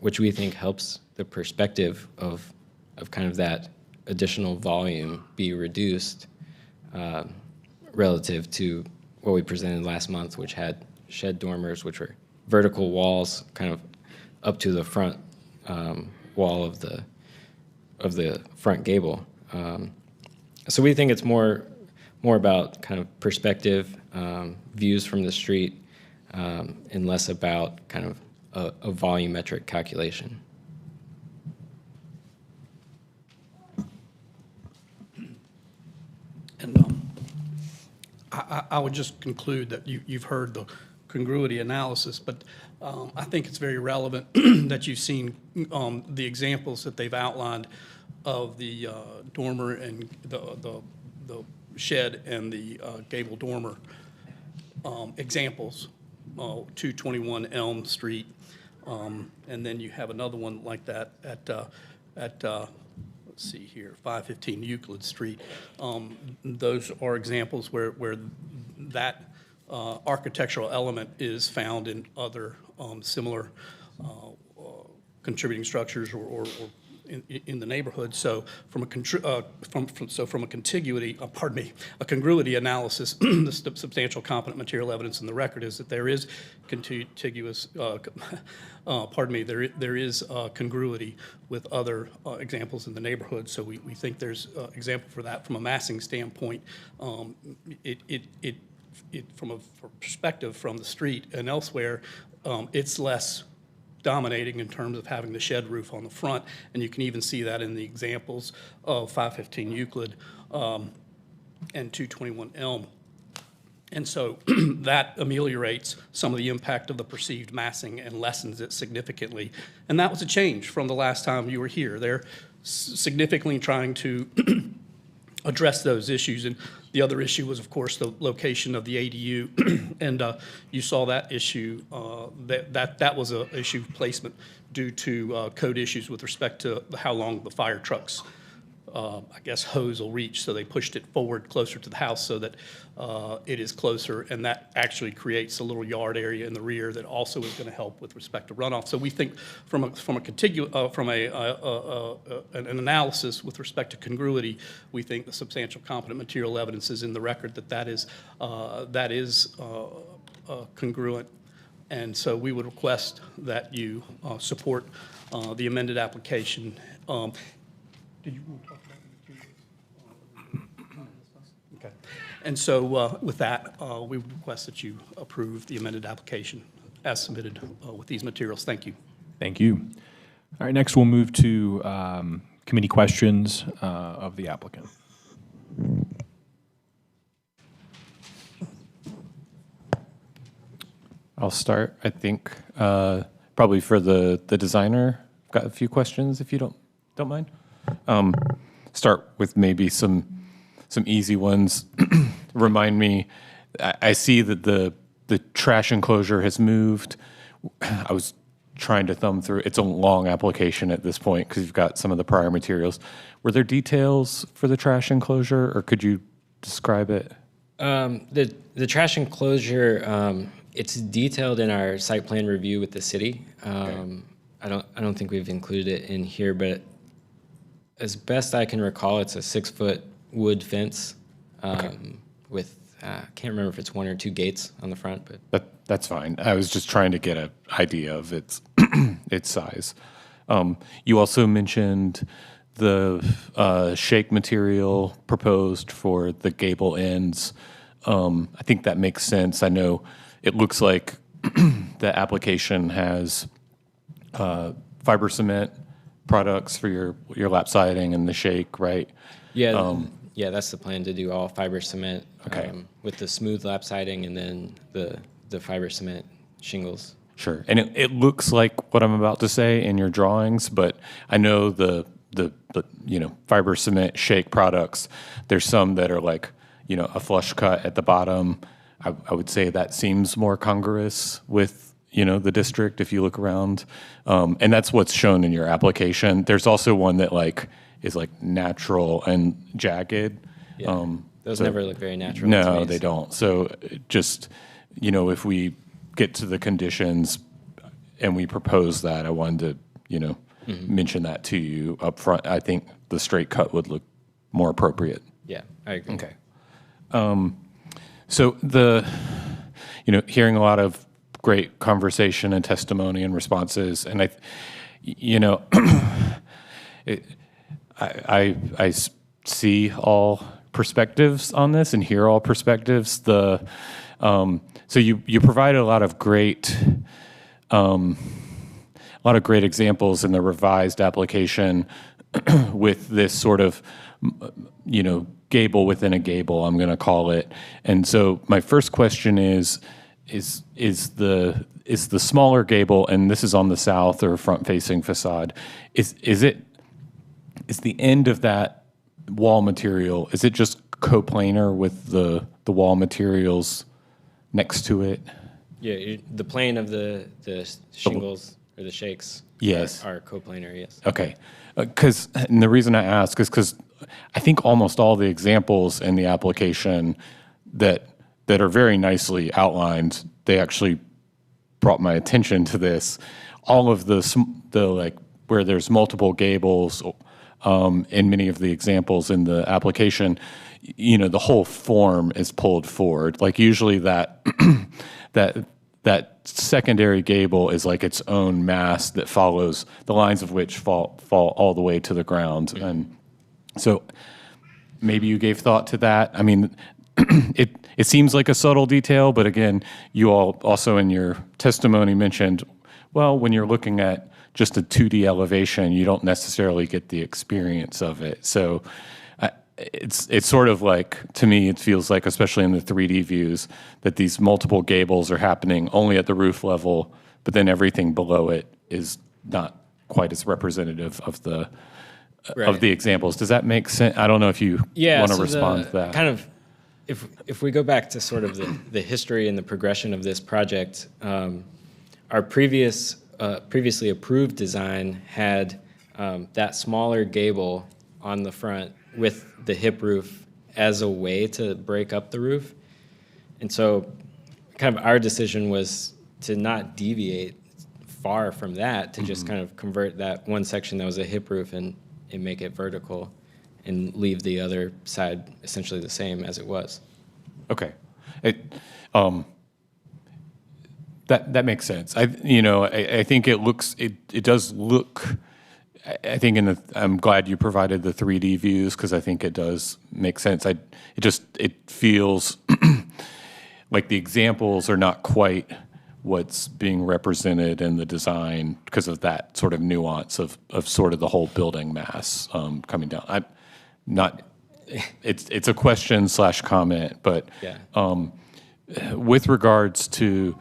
which we think helps the perspective of kind of that additional volume be reduced relative to what we presented last month, which had shed dormers, which were vertical walls kind of up to the front wall of the front gable. So we think it's more about kind of perspective, views from the street, and less about kind of a volumetric calculation. And I would just conclude that you've heard the congruity analysis, but I think it's very relevant that you've seen the examples that they've outlined of the dormer and the shed and the gable dormer examples, 221 Elm Street, and then you have another one like that at let's see here, 515 Euclid Street. Those are examples where that architectural element is found in other similar contributing structures or in the neighborhood. So from a contiguity, a congruity analysis, the substantial competent material evidence in the record is that there is contiguous, there is congruity with other examples in the neighborhood. So we think there's example for that from a massing standpoint. From a perspective from the street and elsewhere, it's less dominating in terms of having the shed roof on the front, and you can even see that in the examples of 515 Euclid and 221 Elm. And so that ameliorates some of the impact of the perceived massing and lessens it significantly. And that was a change from the last time you were here. They're significantly trying to address those issues. And the other issue was, of course, the location of the ADU. And you saw that issue, that was an issue of placement due to code issues with respect to how long the fire trucks, I guess, hose will reach. So they pushed it forward closer to the house so that it is closer. And that actually creates a little yard area in the rear that also is going to help with respect to runoff. So we think from an analysis with respect to congruity, we think the substantial competent material evidence is in the record that is congruent And so we would request that you support the amended application. Did you want to talk about the materials? Okay. And so with that, we would request that you approve the amended application as submitted with these materials. Thank you. Thank you. All right, next we'll move to committee questions of the applicant. I'll start, I think, probably for the designer. I've got a few questions, if you don't mind. Start with maybe some easy ones. Remind me, I see that the trash enclosure has moved. I was trying to thumb through. It's a long application at this point because you've got some of the prior materials. Were there details for the trash enclosure, or could you describe it? The trash enclosure, it's detailed in our site plan review with the city. Okay. I don't think we've included it in here, but as best I can recall, it's a 6-foot wood fence with I can't remember if it's 1 or 2 gates on the front, but That's fine. I was just trying to get an idea of its its size. You also mentioned the shake material proposed for the gable ends. I think that makes sense. I know it looks like the application has fiber cement products for your lap siding and the shake, right? yeah, yeah, that's the plan, to do all fiber cement. Okay. With the smooth lap siding and then the fiber cement shingles. Sure. And it looks like what I'm about to say in your drawings, but I know the fiber cement shake products, there's some that are like, a flush cut at the bottom. I would say that seems more congruous with, the district if you look around. And that's what's shown in your application. There's also one that is natural and jagged. Yeah. Those never look very natural. No, to me, they so. don't. So just, if we get to the conditions and we propose that, I wanted to, mention that to you up front. I think the straight cut would look more appropriate. Yeah, I agree. Okay. So hearing a lot of great conversation and testimony and responses, and I see all perspectives on this and hear all perspectives. So you provided a lot of great examples in the revised application with this sort of gable within a gable, I'm going to call it. And so my first question is the smaller gable, and this is on the south or front-facing facade, is the end of that wall material, is it just coplanar with the wall materials next to it? Yeah, the plane of the shingles or the shakes Yes. are coplanar, yes. Okay. And the reason I ask is because I think almost all the examples in the application that are very nicely outlined, they actually brought my attention to this. All of the where there's multiple gables, in many of the examples in the application, the whole form is pulled forward. Like usually that that secondary gable is like its own mass that follows, the lines of which fall all the way to the ground. And so maybe you gave thought to that. I mean, it seems like a subtle detail, but again, you all also in your testimony mentioned, well, when you're looking at just a 2D elevation, you don't necessarily get the experience of it. So it's sort of like, to me, it feels like, especially in the 3D views, that these multiple gables are happening only at the roof level, but then everything below it is not quite as representative of the examples. Does that make sense? I don't know if you want to respond to that. Kind of, if we go back to sort of the history and the progression of this project, our previously approved design had that smaller gable on the front with the hip roof as a way to break up the roof. And so kind of our decision was to not deviate far from that, to just kind of convert that one section that was a hip roof and make it vertical and leave the other side essentially the same as it was. Okay. That makes sense. I think it does look. I think I'm glad you provided the 3D views because I think it does make sense. It feels like the examples are not quite what's being represented in the design because of that sort of nuance of sort of the whole building mass coming down. It's a question / comment, but with regards to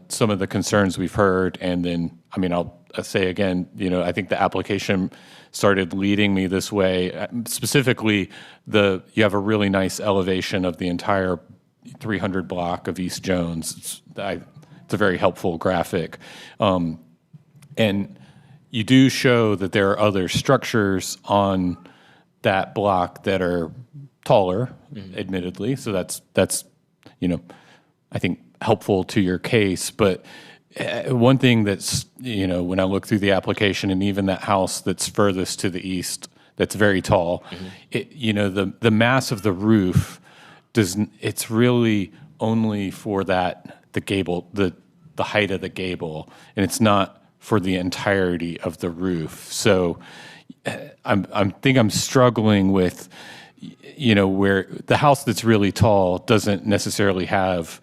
some of the concerns we've heard, and then, I mean, I'll say again, I think the application started leading me this way. Specifically, you have a really nice elevation of the entire 300 block of East Jones. It's a very helpful graphic. And you do show that there are other structures on that block that are taller, admittedly. So that's I think helpful to your case. But one thing that's, when I look through the application and even that house that's furthest to the east, that's very tall, the mass of the roof it's really only for the gable, the height of the gable, and it's not for the entirety of the roof. So I'm struggling with, where the house that's really tall doesn't necessarily have,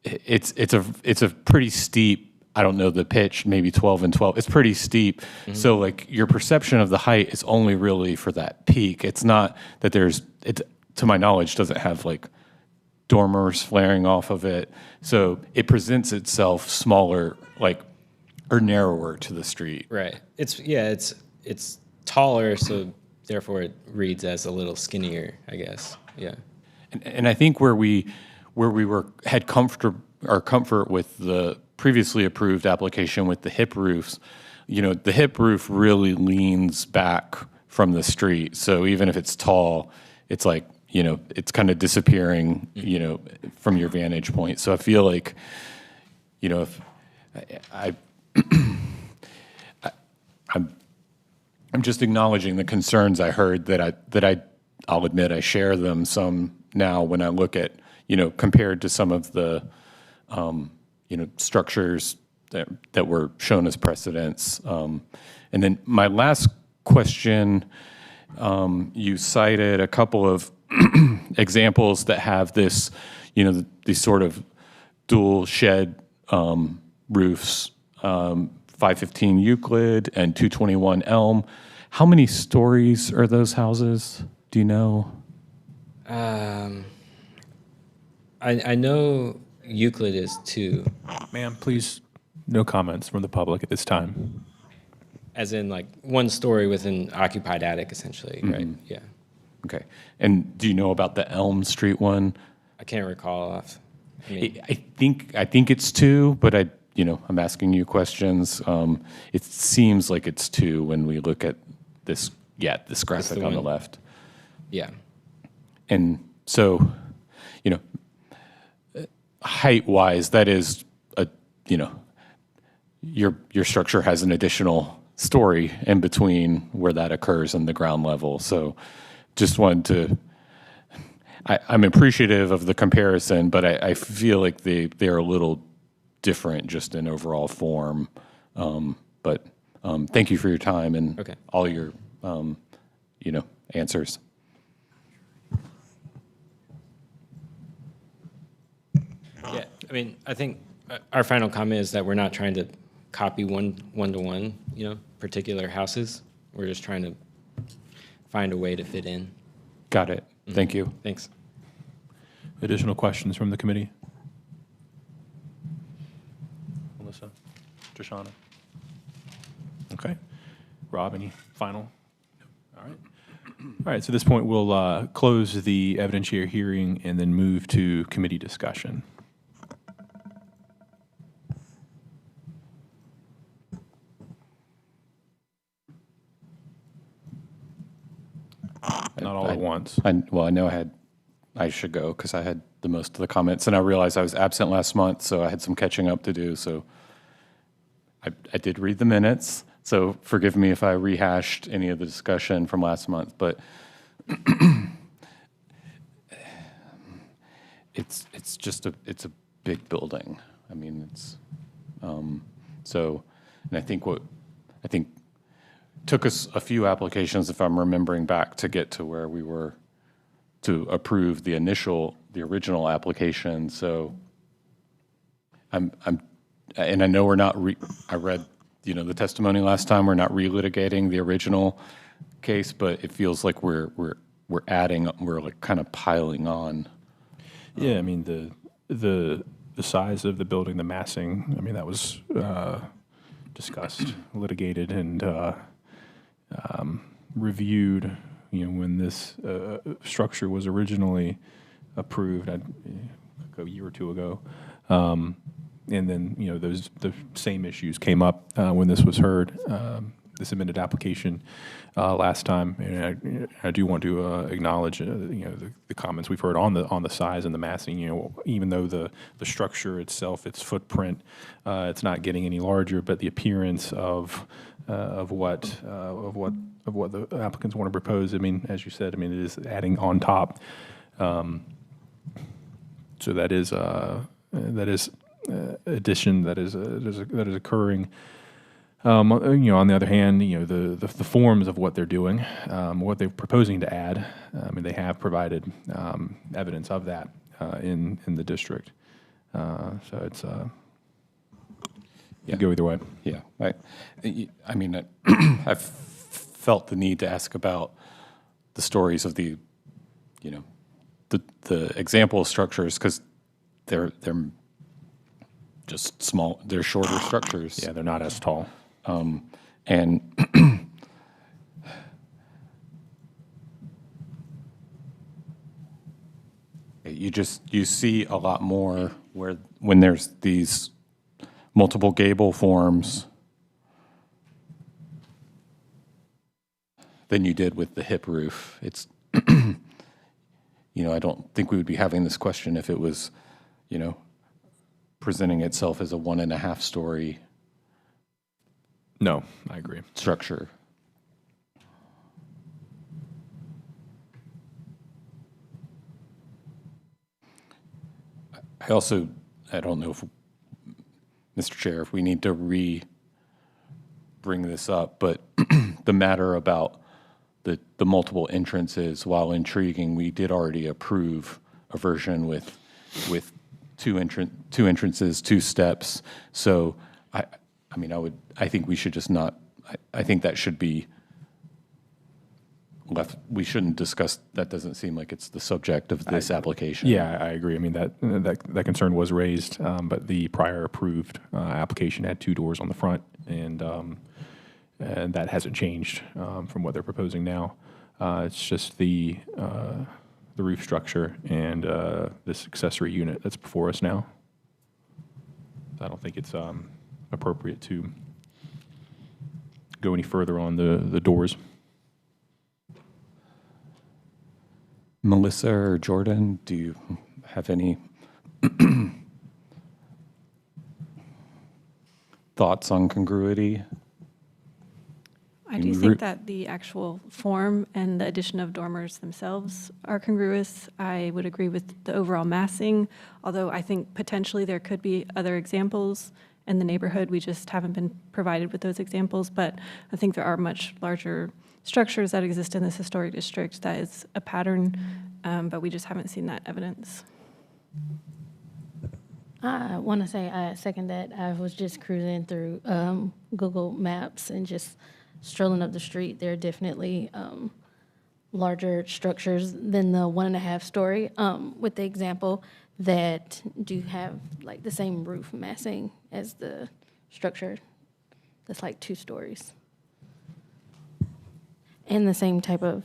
it's a pretty steep, I don't know the pitch, maybe 12 and 12. It's pretty steep. So like your perception of the height is only really for that peak. It's not that it, to my knowledge, doesn't have like dormers flaring off of it. So it presents itself smaller, or narrower to the street. Right. It's taller, so therefore it reads as a little skinnier, I guess. Yeah. And I think where we had comfort with the previously approved application with the hip roofs, the hip roof really leans back from the street. So even if it's tall, it's like, it's kind of disappearing, from your vantage point. So I feel like, if I'm just acknowledging the concerns I heard I'll admit I share them some now when I look at, compared to some of the, structures that were shown as precedents. And then my last question, you cited a couple of examples that have this, these sort of dual shed roofs, 515 Euclid and 221 Elm. How many stories are those houses? Do you know? I know Euclid is 2. Ma'am, please, no comments from the public at this time. As in, like, one story with an occupied attic, essentially, right? Yeah. Okay. And do you know about the Elm Street one? I can't recall off. I think it's 2, but I'm asking you questions. It seems like it's 2 when we look at this graphic on the left. Yeah. And so, height-wise, that is your structure has an additional story in between where that occurs and the ground level. So just wanted to, I'm appreciative of the comparison, but I feel like they're a little different just in overall form. But thank you for your time and all your, answers. Yeah, I mean, I think our final comment is that we're not trying to copy one-to-one, particular houses. We're just trying to find a way to fit in. Got it. Thank you. Thanks. Additional questions from the committee? Melissa? Trishana? Okay. Rob, any final? All right. All right, so at this point, we'll close the evidentiary hearing and then move to committee discussion. Not all at once. I know I should go because I had the most of the comments, and I realized I was absent last month, so I had some catching up to do. So I did read the minutes, so forgive me if I rehashed any of the discussion from last month. But it's just it's a big building. I mean, it's so, and I think took us a few applications, if I'm remembering back, to get to where we were to approve the original application. So and I know we're not. I read the testimony last time. We're not relitigating the original case, but it feels like we're adding. We're like kind of piling on. Yeah, I mean the size of the building, the massing. I mean that was discussed, litigated, and reviewed. When this structure was originally approved, a year or two ago, and then the same issues came up when this was heard. The submitted application last time, and I do want to acknowledge the comments we've heard on the size and the massing. Even though the structure itself, its footprint, it's not getting any larger, but the appearance of what the applicants want to propose. I mean, as you said, I mean it is adding on top. So that is addition that is occurring. On the other hand, the forms of what they're doing, what they're proposing to add, I mean, they have provided evidence of that in the district. So it's you go either way. Yeah, I mean, I've felt the need to ask about the stories of the example structures because they're just small. They're shorter structures. Yeah, they're not as tall. And you see a lot more when there's these multiple gable forms than you did with the hip roof. It's I don't think we would be having this question if it was presenting itself as a 1.5 story. No, I agree. Structure. I don't know if, Mr. Chair, if we need to bring this up, but the matter about the multiple entrances, while intriguing, we did already approve a version with two entrances, 2 steps. So I think we should just not, I think that should be left. We shouldn't discuss, that doesn't seem like it's the subject of this application. Yeah, I agree. I mean, that concern was raised, but the prior approved application had 2 doors on the front, and that hasn't changed from what they're proposing now. It's just the roof structure and this accessory unit that's before us now. I don't think it's appropriate to go any further on the doors. Melissa or Jordan, do you have any thoughts on congruity? I do think that the actual form and the addition of dormers themselves are congruous. I would agree with the overall massing, although I think potentially there could be other examples in the neighborhood. We just haven't been provided with those examples, but I think there are much larger structures that exist in this historic district that is a pattern, but we just haven't seen that evidence. I want to say I second that. I was just cruising through Google Maps and just strolling up the street. There are definitely larger structures than the 1.5 story, with the example that do have like the same roof massing as the structure that's like 2 stories. And the same type of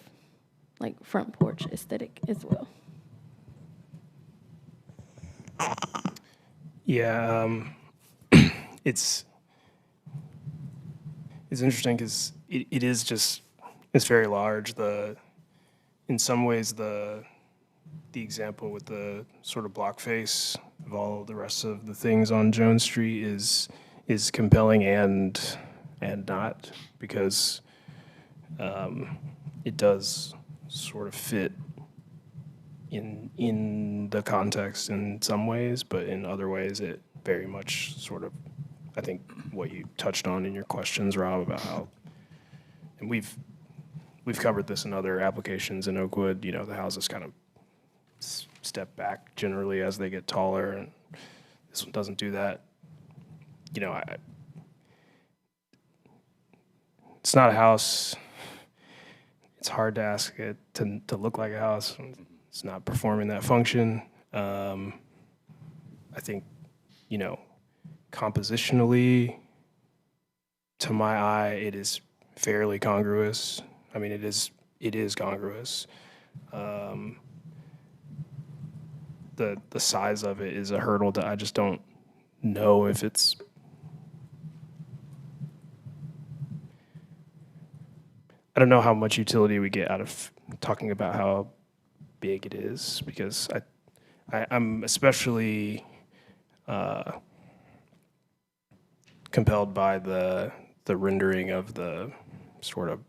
like front porch aesthetic as well. Yeah, it's interesting because it is just, it's very large. In some ways the example with the sort of block face of all the rest of the things on Jones Street is compelling and not, because it does sort of fit in the context in some ways, but in other ways it very much sort of, I think what you touched on in your questions, Rob, about how, and we've covered this in other applications in Oakwood, you know, the houses kind of step back generally as they get taller, and this one doesn't do that. You know, it's not a house. It's hard to ask it to look like a house. It's not performing that function. I think, you know, compositionally, to my eye, it is fairly congruous. I mean, it is congruous. The size of it is a hurdle that I just don't know if it's. I don't know how much utility we get out of talking about how big it is, because I'm especially compelled by the rendering of the sort of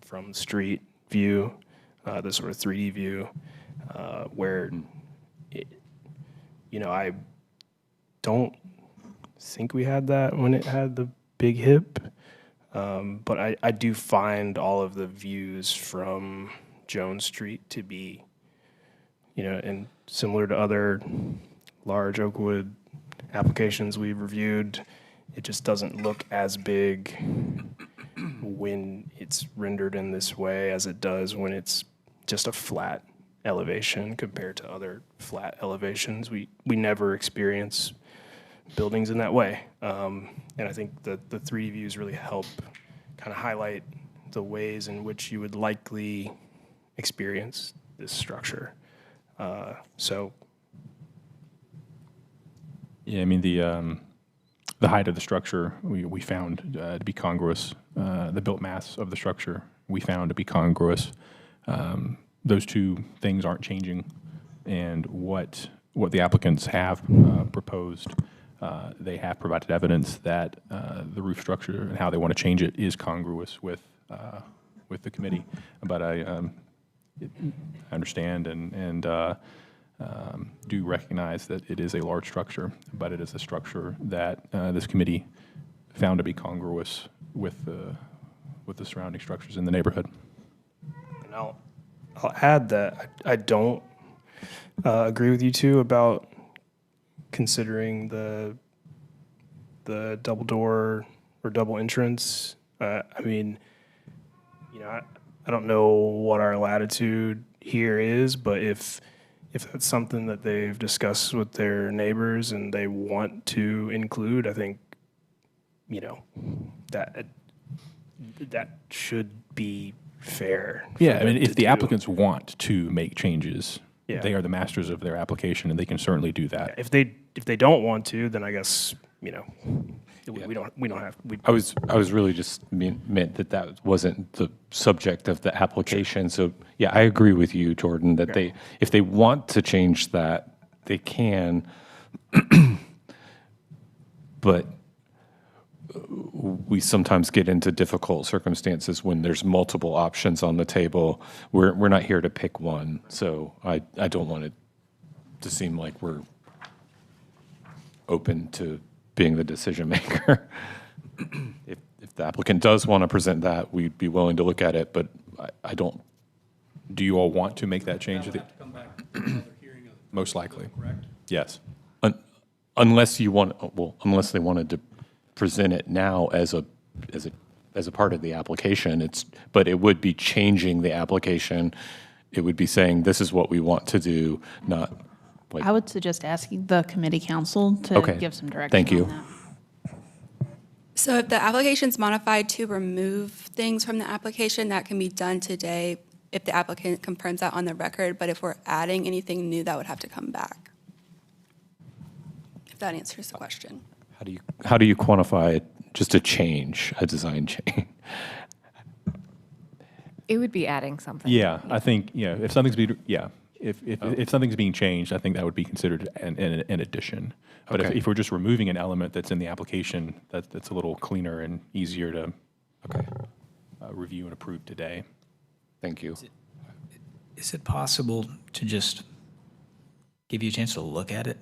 from street view, the sort of 3D view, where you know, I don't think we had that when it had the big hip. But I do find all of the views from Jones Street to be, you know, and similar to other large Oakwood applications we've reviewed, it just doesn't look as big when it's rendered in this way as it does when it's just a flat elevation compared to other flat elevations. We never experience buildings in that way. And I think the 3D views really help kind of highlight the ways in which you would likely experience this structure. So. Yeah, I mean, the height of the structure we found to be congruous. The built mass of the structure we found to be congruous. Those two things aren't changing, and what the applicants have proposed, they have provided evidence that the roof structure and how they want to change it is congruous with the committee. But I understand and do recognize that it is a large structure, but it is a structure that this committee found to be congruous with the surrounding structures in the neighborhood. And I'll add that I don't agree with you two about considering the double door or double entrance. I mean, you know, I don't know what our latitude here is, but if that's something that they've discussed with their neighbors and they want to include, I think, you know, that should be fair. Yeah, I mean, if the applicants want to make changes, yeah, they are the masters of their application, and they can certainly do that. If they don't want to, then I guess, you know, we don't have. I was really just meant that wasn't the subject of the application. So yeah, I agree with you, Jordan, that if they want to change that, they can. But we sometimes get into difficult circumstances when there's multiple options on the table. We're not here to pick one, so I don't want it to seem like we're open to being the decision maker. If the applicant does want to present that, we'd be willing to look at it, but I don't. Do you all want to make that change? That would have to come back to another hearing of the Most likely. correct? Yes. Unless they wanted to present it now as a part of the application. But it would be changing the application. It would be saying this is what we want to do, not like. I would suggest asking the committee council to give some direction. Thank you. on that. So if the application's modified to remove things from the application, that can be done today if the applicant confirms that on the record. But if we're adding anything new, that would have to come back. If that answers the question. How do you quantify just a change, a design change? It would be adding something. Yeah, I think, if something's if something's being changed, I think that would be considered an addition. But if we're just removing an element that's in the application, that's a little cleaner and easier to review and approve today. Thank you. Is it possible to just give you a chance to look at it?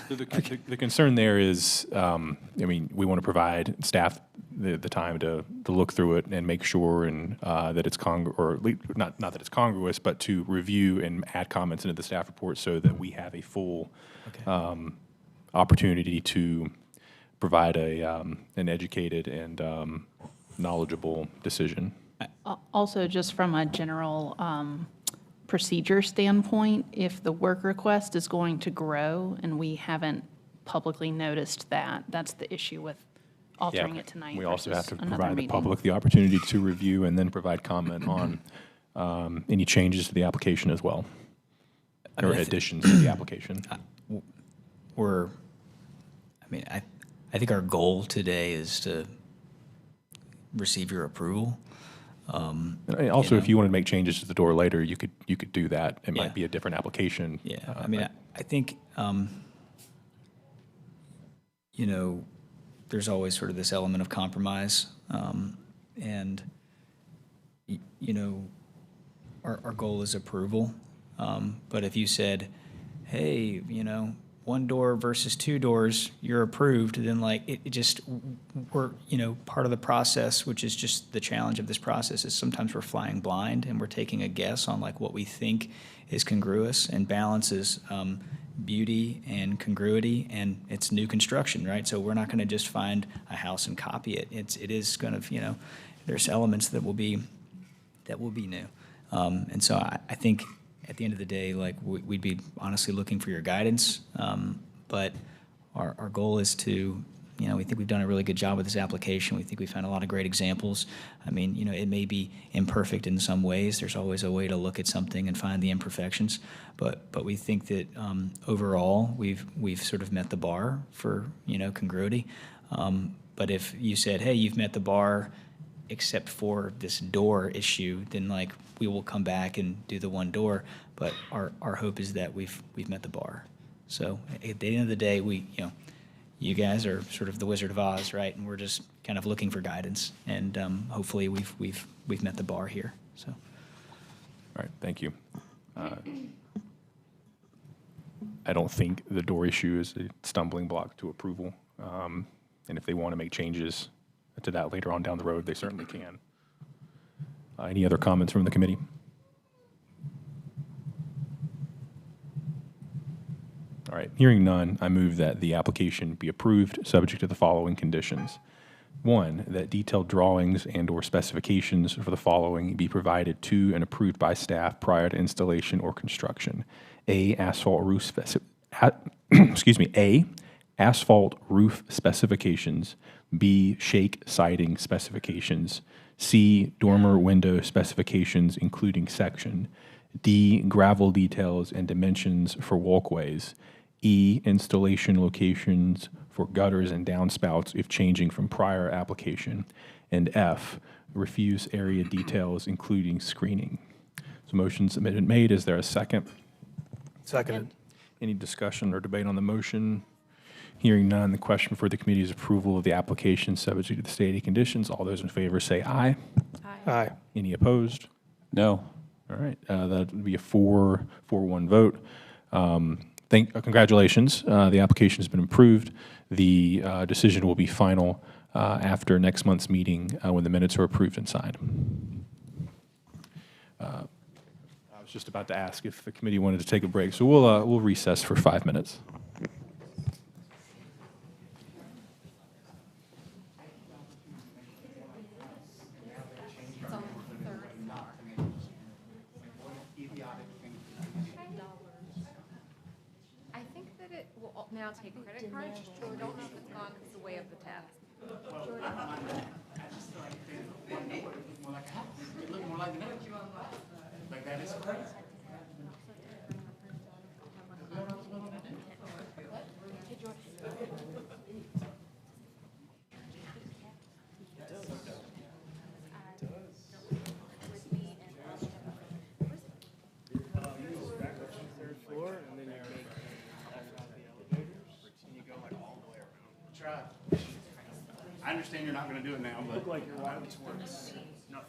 So the concern there is, I mean, we want to provide staff the time to look through it and make sure and that it's not that it's congruous, but to review and add comments into the staff report so that we have a full opportunity to provide an educated and knowledgeable decision. Also, just from a general procedure standpoint, if the work request is going to grow and we haven't publicly noticed that, that's the issue with altering it tonight. We also have to versus another provide the meeting. public the opportunity to review and then provide comment on any changes to the application as well, or additions to the application. I think our goal today is to receive your approval. And also, if you want to make changes to the door later, you could do that. It might be a different application. Yeah, I think, there's always sort of this element of compromise. And, our goal is approval. But if you said, hey, one door versus two doors, you're approved, then we're, part of the process, which is just the challenge of this process, is sometimes we're flying blind and we're taking a guess on what we think is congruous and balances beauty and congruity, and it's new construction, right? So we're not going to just find a house and copy it. It is going to, there's elements that will be new. And so I think at the end of the day, we'd be honestly looking for your guidance, but our goal is to, we think we've done a really good job with this application. We think we found a lot of great examples. I mean, it may be imperfect in some ways. There's always a way to look at something and find the imperfections, but we think that overall we've sort of met the bar for congruity. But if you said, hey, you've met the bar except for this door issue, then we will come back and do the one door. But our hope is that we've met the bar. So at the end of the day, you guys are sort of the Wizard of Oz, right? And we're just kind of looking for guidance, and hopefully we've met the bar here. So, all right, thank you. I don't think the door issue is a stumbling block to approval, and if they want to make changes to that later on down the road, they certainly can. Any other comments from the committee? All right, hearing none, I move that the application be approved, subject to the following conditions. 1, that detailed drawings and/or specifications for the following be provided to and approved by staff prior to installation or construction. A, asphalt roof specifications. B, shake siding specifications. C, dormer window specifications, including section. D, gravel details and dimensions for walkways. E, installation locations for gutters and downspouts if changing from prior application. And F, refuse area details, including screening. So motion submitted and made. Is there a second? Seconded. Any discussion or debate on the motion? Hearing none, the question for the committee is approval of the application subject to the stated conditions. All those in favor say aye. Aye. Any opposed? No. All right, that would be a 4-1 vote. Congratulations. The application has been approved. The decision will be final after next month's meeting when the minutes are approved and signed. I was just about to ask if the committee wanted to take a break, so we'll recess for 5 minutes. Now take credit cards. I don't know if it's gone because the way of the tab. I understand you're not going to do it now, but look like your wireless works. Nothing.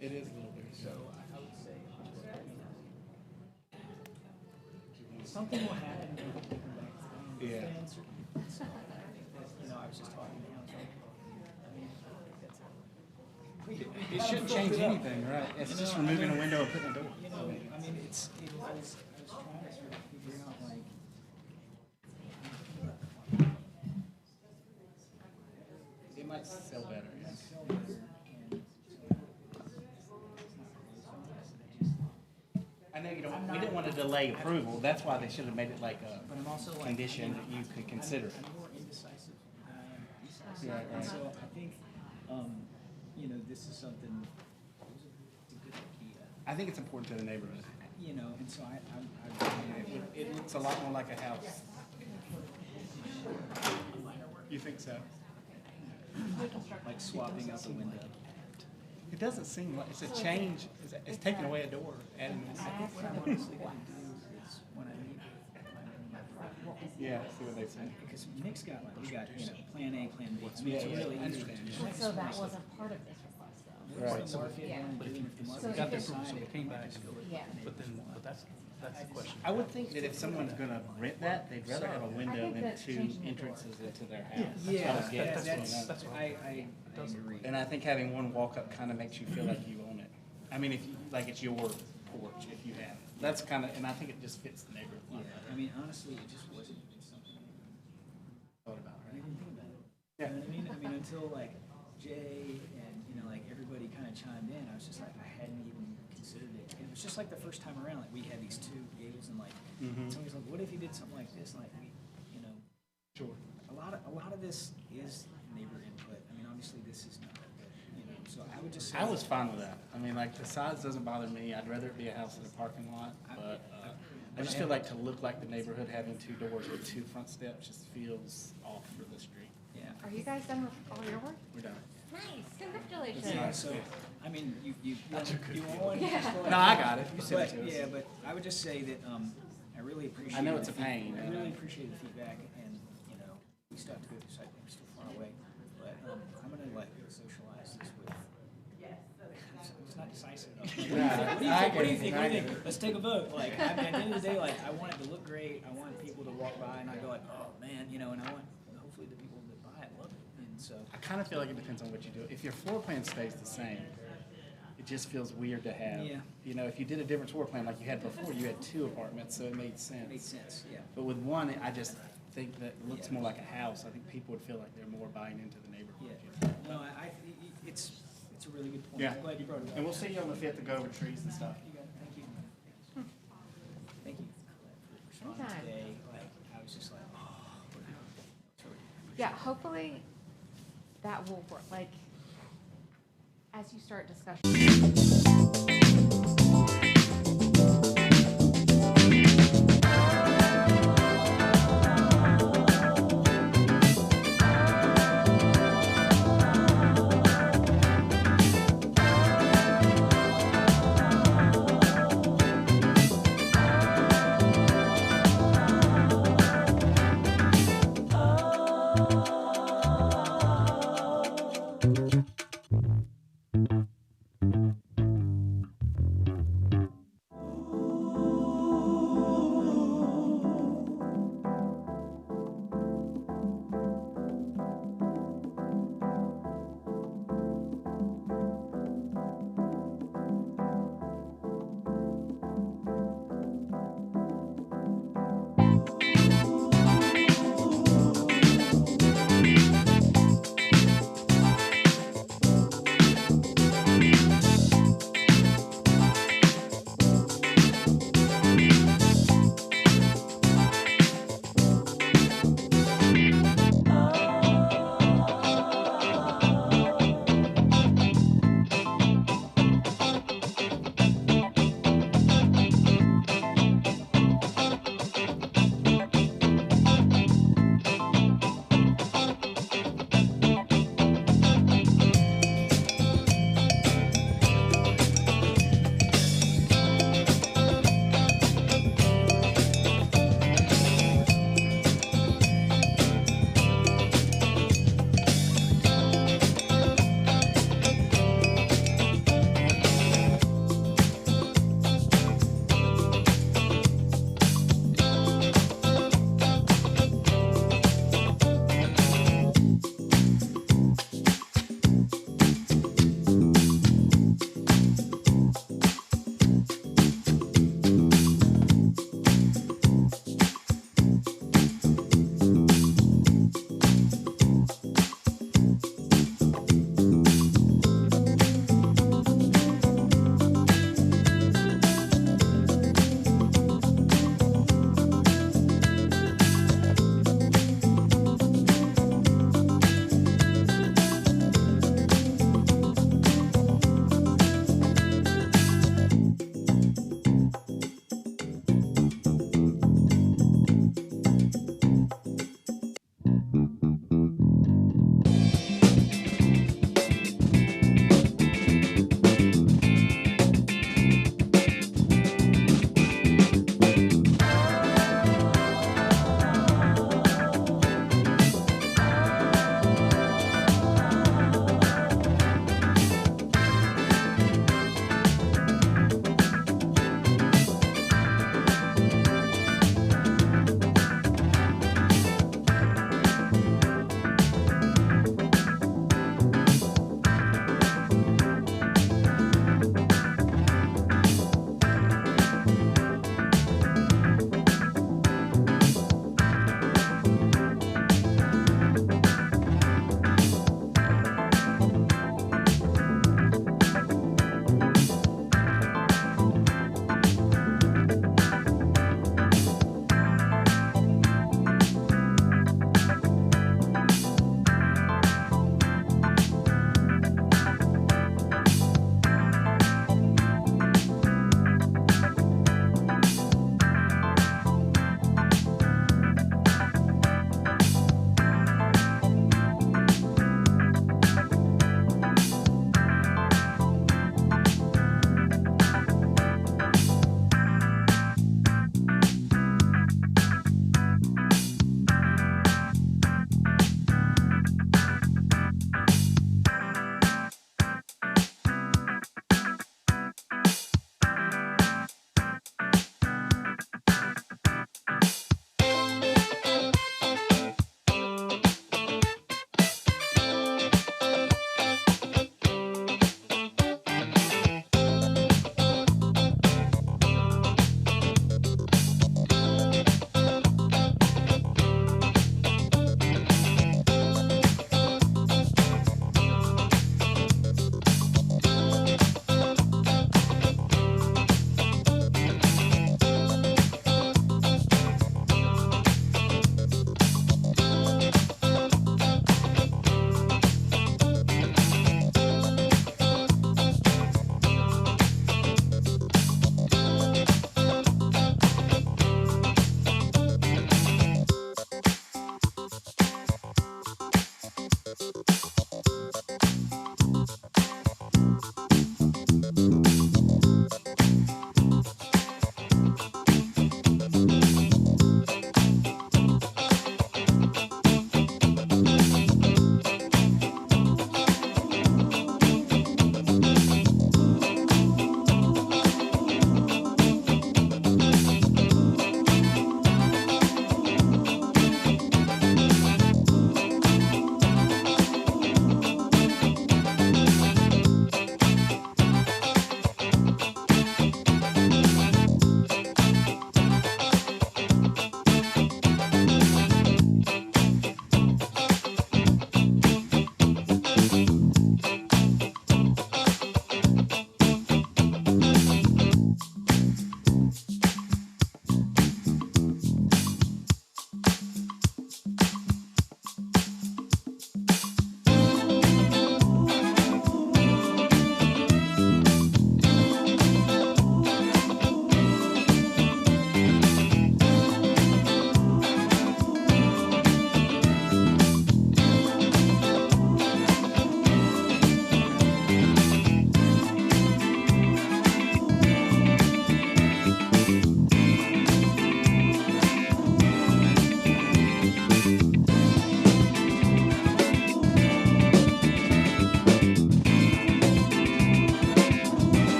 It is a little bit. So I would say, something will happen. Yeah. So, you know, I was just talking to him. It shouldn't change anything, right? It's just removing a window and putting a door. You know, I mean, I was trying to sort of figure out, like, It might sell better. I know you don't, we didn't want to delay approval, that's why they should have made it like a condition that you could consider it. I'm more indecisive. Right, And right. so I think, you know, this is something, it's a good idea. I think it's important to the neighborhood. You know, and so It looks a lot more like a house. You think so? like swapping out the window. It doesn't seem like, it's a change, it's taking away a door, adding I think what I'm honestly gonna do is when I meet with Yeah, see what they say. because Nick's got like, we got, you know, plan A, plan B. I mean, it's really easy. So that wasn't part of this request, though. Right. So if you want to do, if the We market got the decides approval, so we came back, Yeah. but that's the question. I would think that if someone's gonna rent that, they'd rather have a window think than that two changing the door. entrances into their house. Yeah, That's what I was getting. that's, I agree. And I think having one walk-up kind of makes you feel like you own it. I mean, if you, like it's your porch, if you have it. That's kind of, and I think it just fits the neighborhood. a lot Yeah, better. I mean, honestly, it just wasn't something I Thought about, I right? didn't think about it. Yeah. You know what I mean? I mean, until like Jay and, you know, like everybody kind of chimed in, I was just like, I hadn't even considered it. And it was just like the first time around, like we had these two gables and like, somebody's like, what if you did something like this? Like we, you know, Sure. a lot of this is neighbor input. I mean, obviously this is not, but, you know, so I would just say. I was fine with that. I mean, like, the size doesn't bother me. I'd rather it be a house than a parking lot, but I just feel like to look like the neighborhood having two doors with two front steps just feels off for the street. Yeah. Are you guys done with all your work? We're done. Nice, congratulations. Yeah, so, I mean, you want Yeah. to. No, I got it. You said it But, to us. yeah, but I would just say that, I really appreciate. I know it's the a pain, feedback. I I know. really appreciate the feedback and, you know, we still have to go through site, we're still far away. But, I'm gonna like socialize this with. It's not decisive enough. Like, what do you think? What do you think? Let's take a vote. Like, I mean, at the end of the day, like, I want it to look great. I want people to walk by and not go like, oh, man, you know, and I want, hopefully the people that buy it love it. And so. I kind of feel like it depends on what you do. If your floor plan stays the same, it just feels weird to have. Yeah. You know, if you did a different floor plan like you had before, you had two apartments, so it made sense. It makes sense, yeah. But with one, I just think that it looks more like a house. I think people would feel like they're more buying into the neighborhood. Yeah. No, it's a really good point. Yeah. I'm glad you brought it up. And we'll see you on the 5th to go over trees and stuff. You got it. Thank you. Thank you for responding Anytime. today. Like, I was just like, oh, it's really Yeah, hopefully that will work, like, as you start discussion.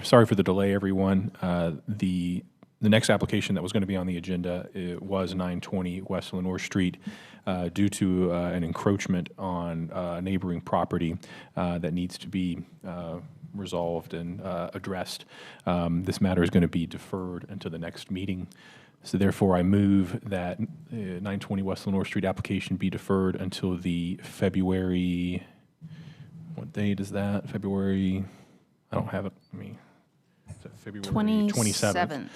sorry for the delay, everyone. The next application that was going to be on the agenda was 920 West Lenore Street due to an encroachment on neighboring property that needs to be resolved and addressed. This matter is going to be deferred until the next meeting. So therefore, I move that 920 West Lenore Street application be deferred until the February, what date is that? February, I don't have it. I mean, is it February 27th?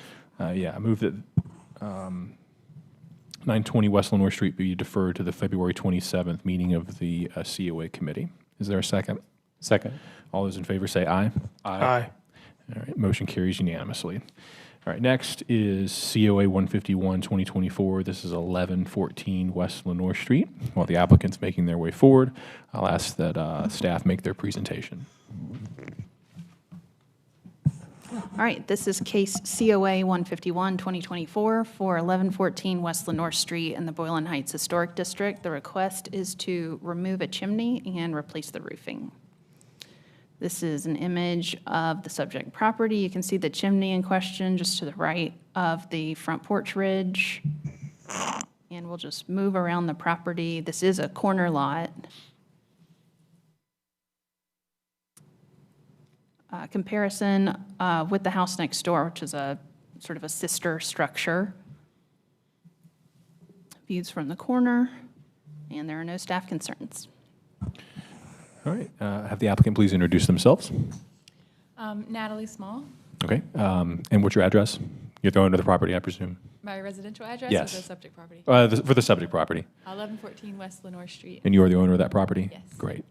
Yeah, I move that 920 West Lenore Street be deferred to the February 27th meeting of the COA committee. Is there a second? Second. All those in favor say aye. Aye. All right, motion carries unanimously. All right, next is COA 151, 2024. This is 1114 West Lenore Street. While the applicant's making their way forward, I'll ask that staff make their presentation. All right, this is case COA 151, 2024 for 1114 West Lenore Street in the Boylan Heights Historic District. The request is to remove a chimney and replace the roofing. This is an image of the subject property. You can see the chimney in question just to the right of the front porch ridge. And we'll just move around the property. This is a corner lot. Comparison with the house next door, which is a sort of a sister structure. Views from the corner, and there are no staff concerns. All right, have the applicant please introduce themselves. Natalie Small. Okay, and what's your address? You're the owner of the property, I presume? My residential address Yes. or the subject property? For the subject property. 1114 West Lenore Street. And you are the owner of that property? Yes. Great.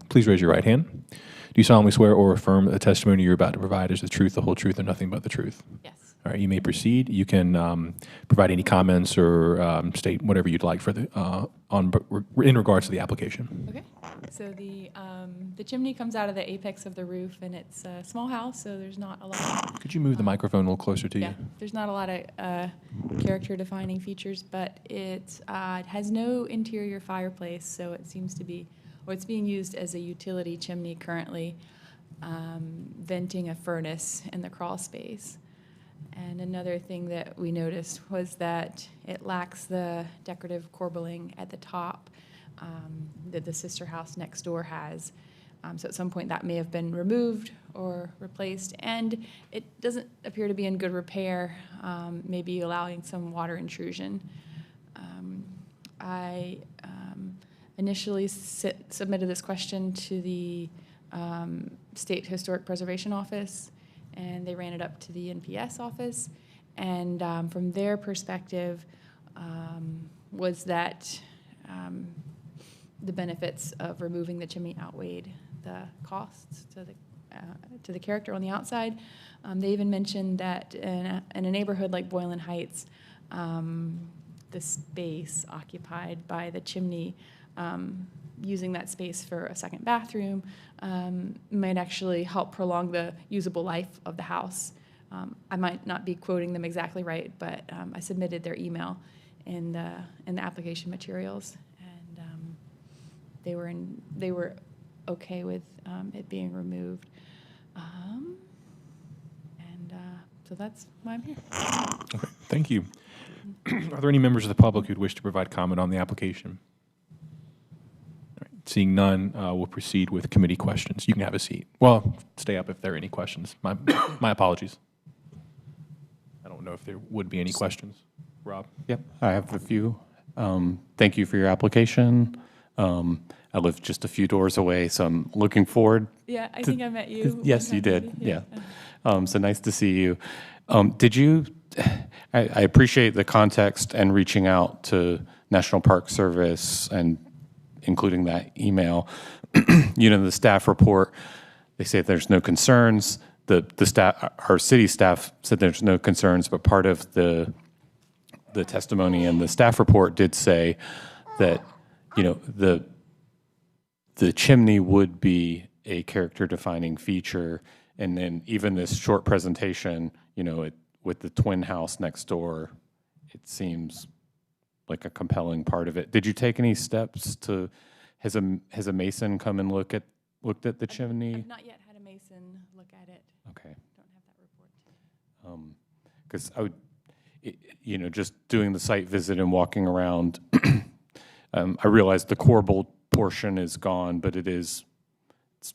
Please raise your right hand. Do you solemnly swear or affirm that the testimony you're about to provide is the truth, the whole truth, and nothing but the truth? Yes. All right, you may proceed. You can provide any comments or state whatever you'd like for the in regards to the application. Okay. So the chimney comes out of the apex of the roof, and it's a small house, so there's not a lot. Could you move the microphone a little closer to Yeah. you? There's not a lot of character-defining features, but it has no interior fireplace, so it seems to be, or it's being used as a utility chimney currently, venting a furnace in the crawl space. And another thing that we noticed was that it lacks the decorative corbelling at the top that the sister house next door has. So at some point that may have been removed or replaced, and it doesn't appear to be in good repair, maybe allowing some water intrusion. I initially submitted this question to the State Historic Preservation Office, and they ran it up to the NPS office. And from their perspective was that the benefits of removing the chimney outweighed the costs to the character on the outside. They even mentioned that in a neighborhood like Boylan Heights, the space occupied by the chimney, using that space for a second bathroom might actually help prolong the usable life of the house. I might not be quoting them exactly right, but I submitted their email in the application materials, and they were okay with it being removed. So that's why I'm here. Okay, thank you. Are there any members of the public who'd wish to provide comment on the application? All right, seeing none, we'll proceed with committee questions. You can have a seat. Well, stay up if there are any questions. My apologies. I don't know if there would be any questions. Rob? Yep, I have a few. Thank you for your application. I live just a few doors away, so I'm looking forward. Yeah, I think I met you. Yes, you did. Yeah. So nice to see you. Did you? I appreciate the context and reaching out to National Park Service and including that email. The staff report, they say there's no concerns. The staff, our city staff said there's no concerns, but part of the testimony and the staff report did say that, the chimney would be a character-defining feature, and then even this short presentation, with the twin house next door, it seems like a compelling part of it. Did you take any steps to? Has a mason come and looked at the chimney? I've not yet had a mason look at it. Okay. Don't Because I would, just doing the site visit and walking around, I realized the corbelled portion is gone, but it's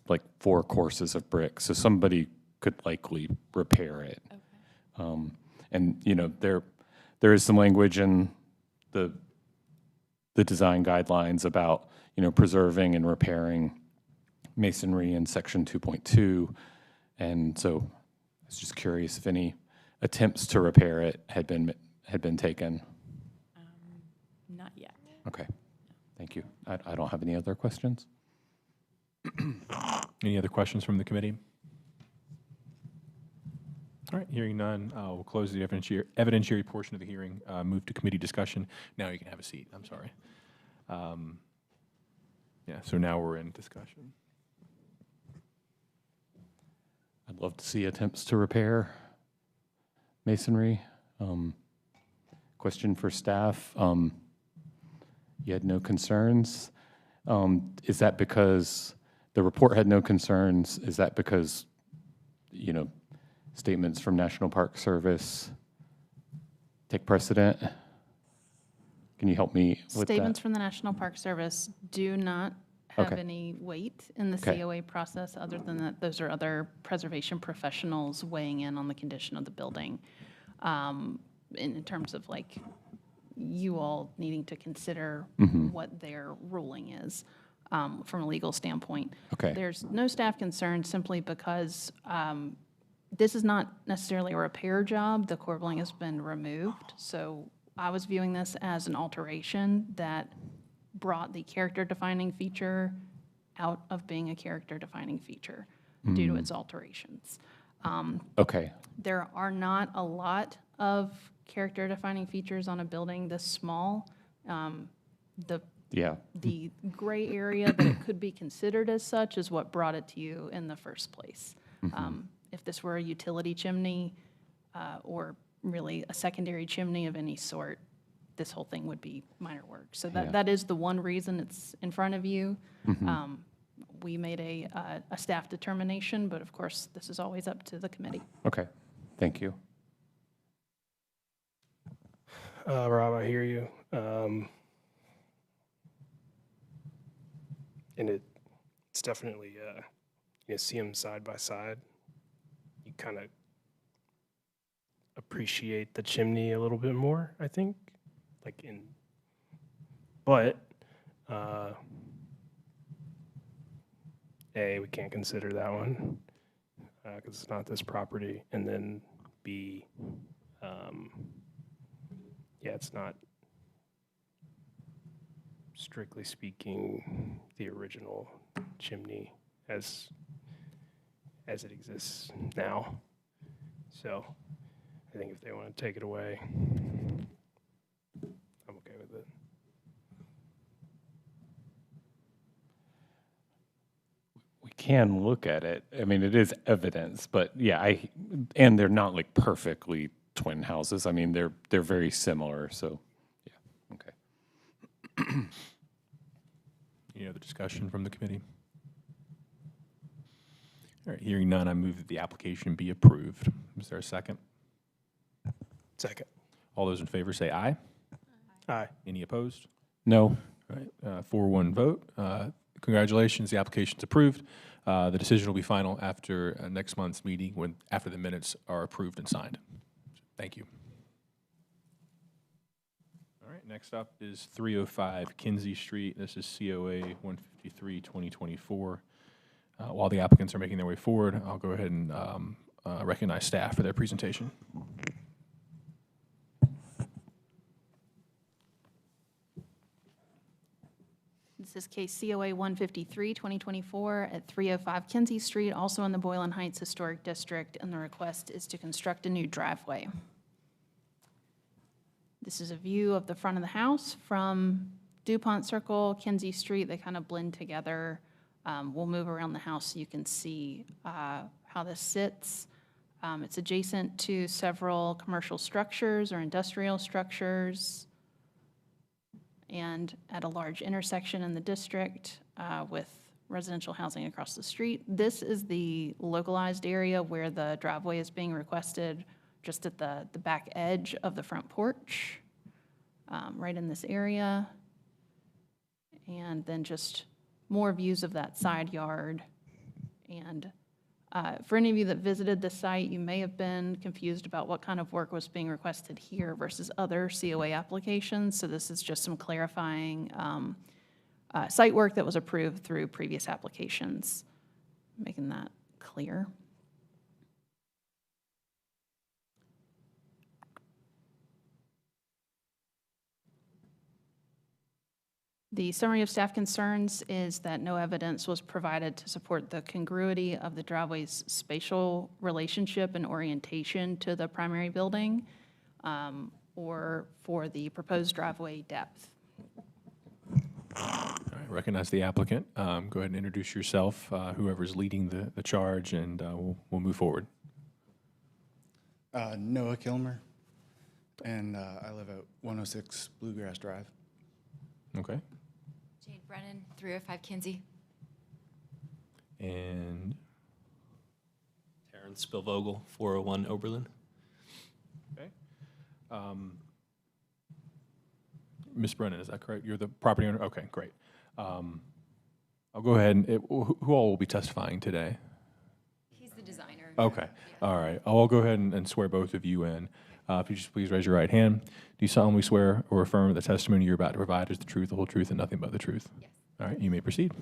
like 4 courses of brick, so somebody could likely repair it. Okay. And there is some language in the design guidelines about preserving and repairing masonry in section 2.2, and so I was just curious if any attempts to repair it had been taken. Not yet. Okay, thank you. I don't have any other questions. Any other questions from the committee? All right, hearing none, we'll close the evidentiary portion of the hearing, move to committee discussion. Now you can have a seat. I'm sorry. Yeah, so now we're in discussion. I'd love to see attempts to repair masonry. Question for staff. You had no concerns. Is that because the report had no concerns? Is that because, statements from National Park Service take precedent? Can you help me with Statements that? from the National Park Service do not have Okay. any weight in the Okay. COA process, other than that those are other preservation professionals weighing in on the condition of the building. In terms of like you all needing to consider what their ruling is from a legal standpoint. Okay. There's no staff concern simply because this is not necessarily a repair job. The corbelling has been removed. So I was viewing this as an alteration that brought the character-defining feature out of being a character-defining feature due to its alterations. Okay. There are not a lot of character-defining features on a building this small. Yeah. The gray area that it could be considered as such is what brought it to you in the first place. If this were a utility chimney or really a secondary chimney of any sort, this whole thing would be minor work. So that is the one reason it's in front of you. We made a staff determination, but of course, this is always up to the committee. Okay. Thank you. Rob, I hear you. And it's definitely, you see them side by side. You kind of appreciate the chimney a little bit more, I think. But A, we can't consider that one because it's not this property. And then B, it's not, strictly speaking, the original chimney as it exists now. So I think if they want to take it away, I'm okay with it. We can look at it. I mean, it is evidence, but yeah, and they're not like perfectly twin houses. I mean, they're very similar. So, yeah, okay. Any other discussion from the committee? All right, hearing none, I move that the application be approved. Is there a second? Second. All those in favor say aye. Aye. Any opposed? No. All right, 4-1 vote. Congratulations, the application's approved. The decision will be final after next month's meeting after the minutes are approved and signed. Thank you. All right, next up is 305 Kinsey Street. This is COA 153, 2024. While the applicants are making their way forward, I'll go ahead and recognize staff for their presentation. This is case COA 153, 2024 at 305 Kinsey Street, also in the Boylan Heights Historic District, and the request is to construct a new driveway. This is a view of the front of the house from DuPont Circle, Kinsey Street. They kind of blend together. We'll move around the house so you can see how this sits. It's adjacent to several commercial structures or industrial structures, and at a large intersection in the district with residential housing across the street. This is the localized area where the driveway is being requested. just at the back edge of the front porch, right in this area. And then just more views of that side yard. And for any of you that visited the site, you may have been confused about what kind of work was being requested here versus other COA applications. So this is just some clarifying site work that was approved through previous applications, making that clear. The summary of staff concerns is that no evidence was provided to support the congruity of the driveway's spatial relationship and orientation to the primary building, or for the proposed driveway depth. All right, recognize the applicant. Go ahead and introduce yourself, whoever's leading the charge, and we'll move forward. Noah Kilmer, and I live at 106 Bluegrass Drive. Okay. Jade Brennan, 305 Kinsey. And Terrence Spilvogel, 401 Oberlin. okay. Ms. Brennan, is that correct? You're the property owner? Okay, great. I'll go ahead and who all will be testifying today? He's the designer. Okay, all right. I'll go ahead and swear both of you in. If you just please raise your right hand. Do you solemnly swear or affirm that the testimony you're about to provide is the truth, the whole truth, and nothing but the truth? Yes. All right, you may proceed.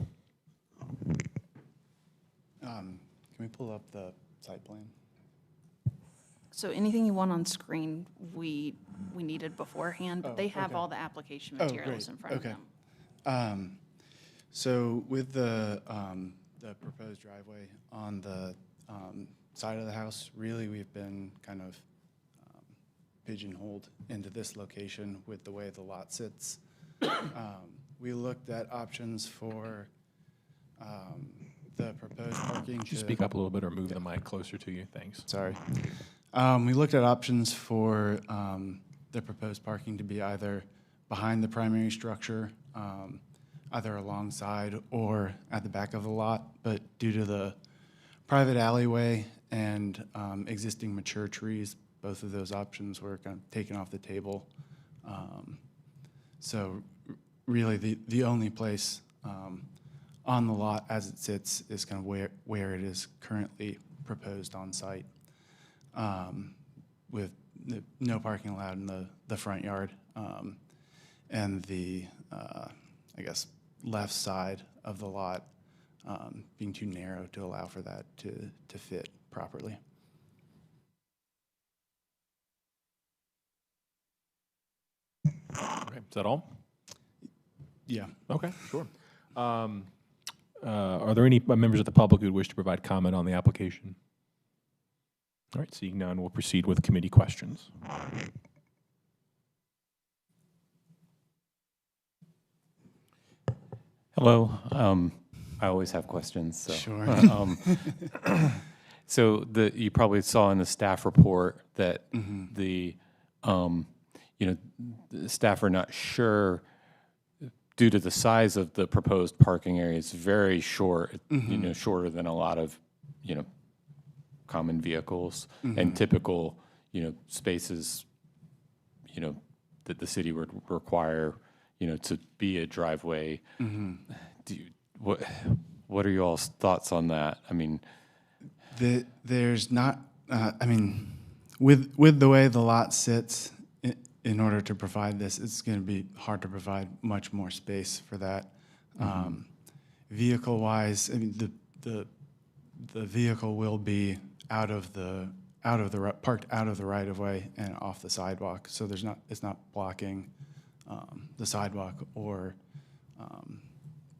Can we pull up the site plan? So anything you want on screen, we needed beforehand, but they have okay. all the application materials in front of them. So with the proposed driveway on the side of the house, really we've been kind of pigeonholed into this location with the way the lot sits. We looked at options for the proposed parking. Could you speak up a little bit or move the mic closer to you? Thanks. Sorry. We looked at options for the proposed parking to be either behind the primary structure, either alongside or at the back of the lot, but due to the private alleyway and existing mature trees, both of those options were kind of taken off the table. So really the only place on the lot as it sits is kind of where it is currently proposed on site, with no parking allowed in the front yard, and the, I guess, left side of the lot being too narrow to allow for that to fit properly. Okay, is that all? Yeah. Okay, sure. Are there any members of the public who wish to provide comment on the application? All right, seeing none, we'll proceed with committee questions. Hello. I always have questions. So. Sure. So you probably saw in the staff report that the staff are not sure due to the size of the proposed parking area. It's very short, shorter than a lot of, common vehicles and typical, spaces, that the city would require, to be a driveway. What are you all's thoughts on that? I mean, there's not. With the way the lot sits, in order to provide this, it's going to be hard to provide much more space for that. Vehicle-wise, the vehicle will be parked out of the right of way and off the sidewalk. So it's not blocking the sidewalk or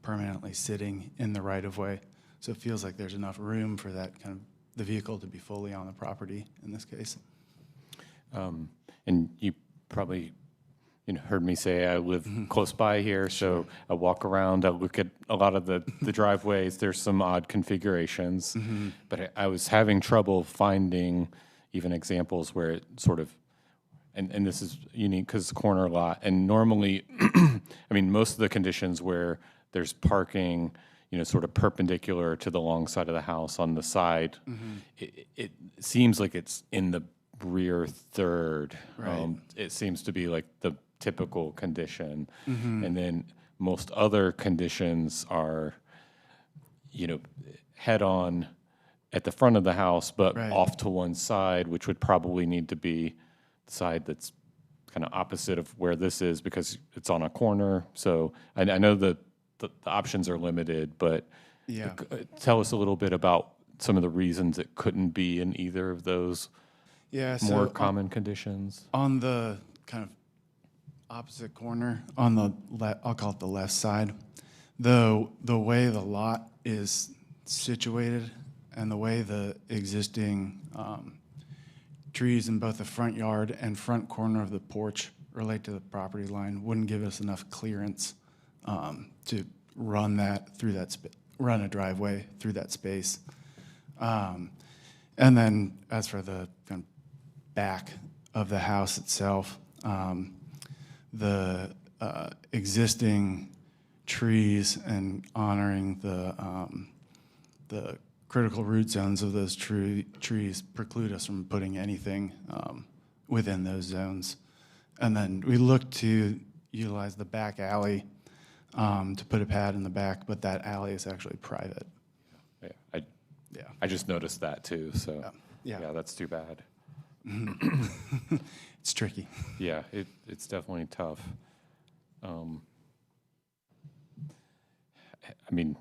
permanently sitting in the right of way. So it feels like there's enough room for that kind of the vehicle to be fully on the property in this case. And you probably heard me say I live close by here, so I walk around, I look at a lot of the driveways. There's some odd configurations, but I was having trouble finding even examples where it sort of, and this is unique because it's a corner lot, and normally, most of the conditions where there's parking, sort of perpendicular to the long side of the house on the side, it seems like it's in the rear third. Right. It seems to be like the typical condition. Mhm. And then most other conditions are, head on at the front of the house, but Right. off to one side, which would probably need to be the side that's kind of opposite of where this is because it's on a corner. So I know that the options are limited, but Yeah. tell us a little bit about some of the reasons it couldn't be in either of those Yeah, more so common conditions. on the kind of opposite corner, on the I'll call it the left side, the way the lot is situated and the way the existing trees in both the front yard and front corner of the porch relate to the property line wouldn't give us enough clearance to run that through that run a driveway through that space. And then as for the kind of back of the house itself, the existing trees and honoring the critical root zones of those trees preclude us from putting anything within those zones. And then we look to utilize the back alley to put a pad in the back, but that alley is actually private. Yeah, I just noticed that too. So yeah, that's too bad. It's tricky. Yeah, it's definitely tough. I mean,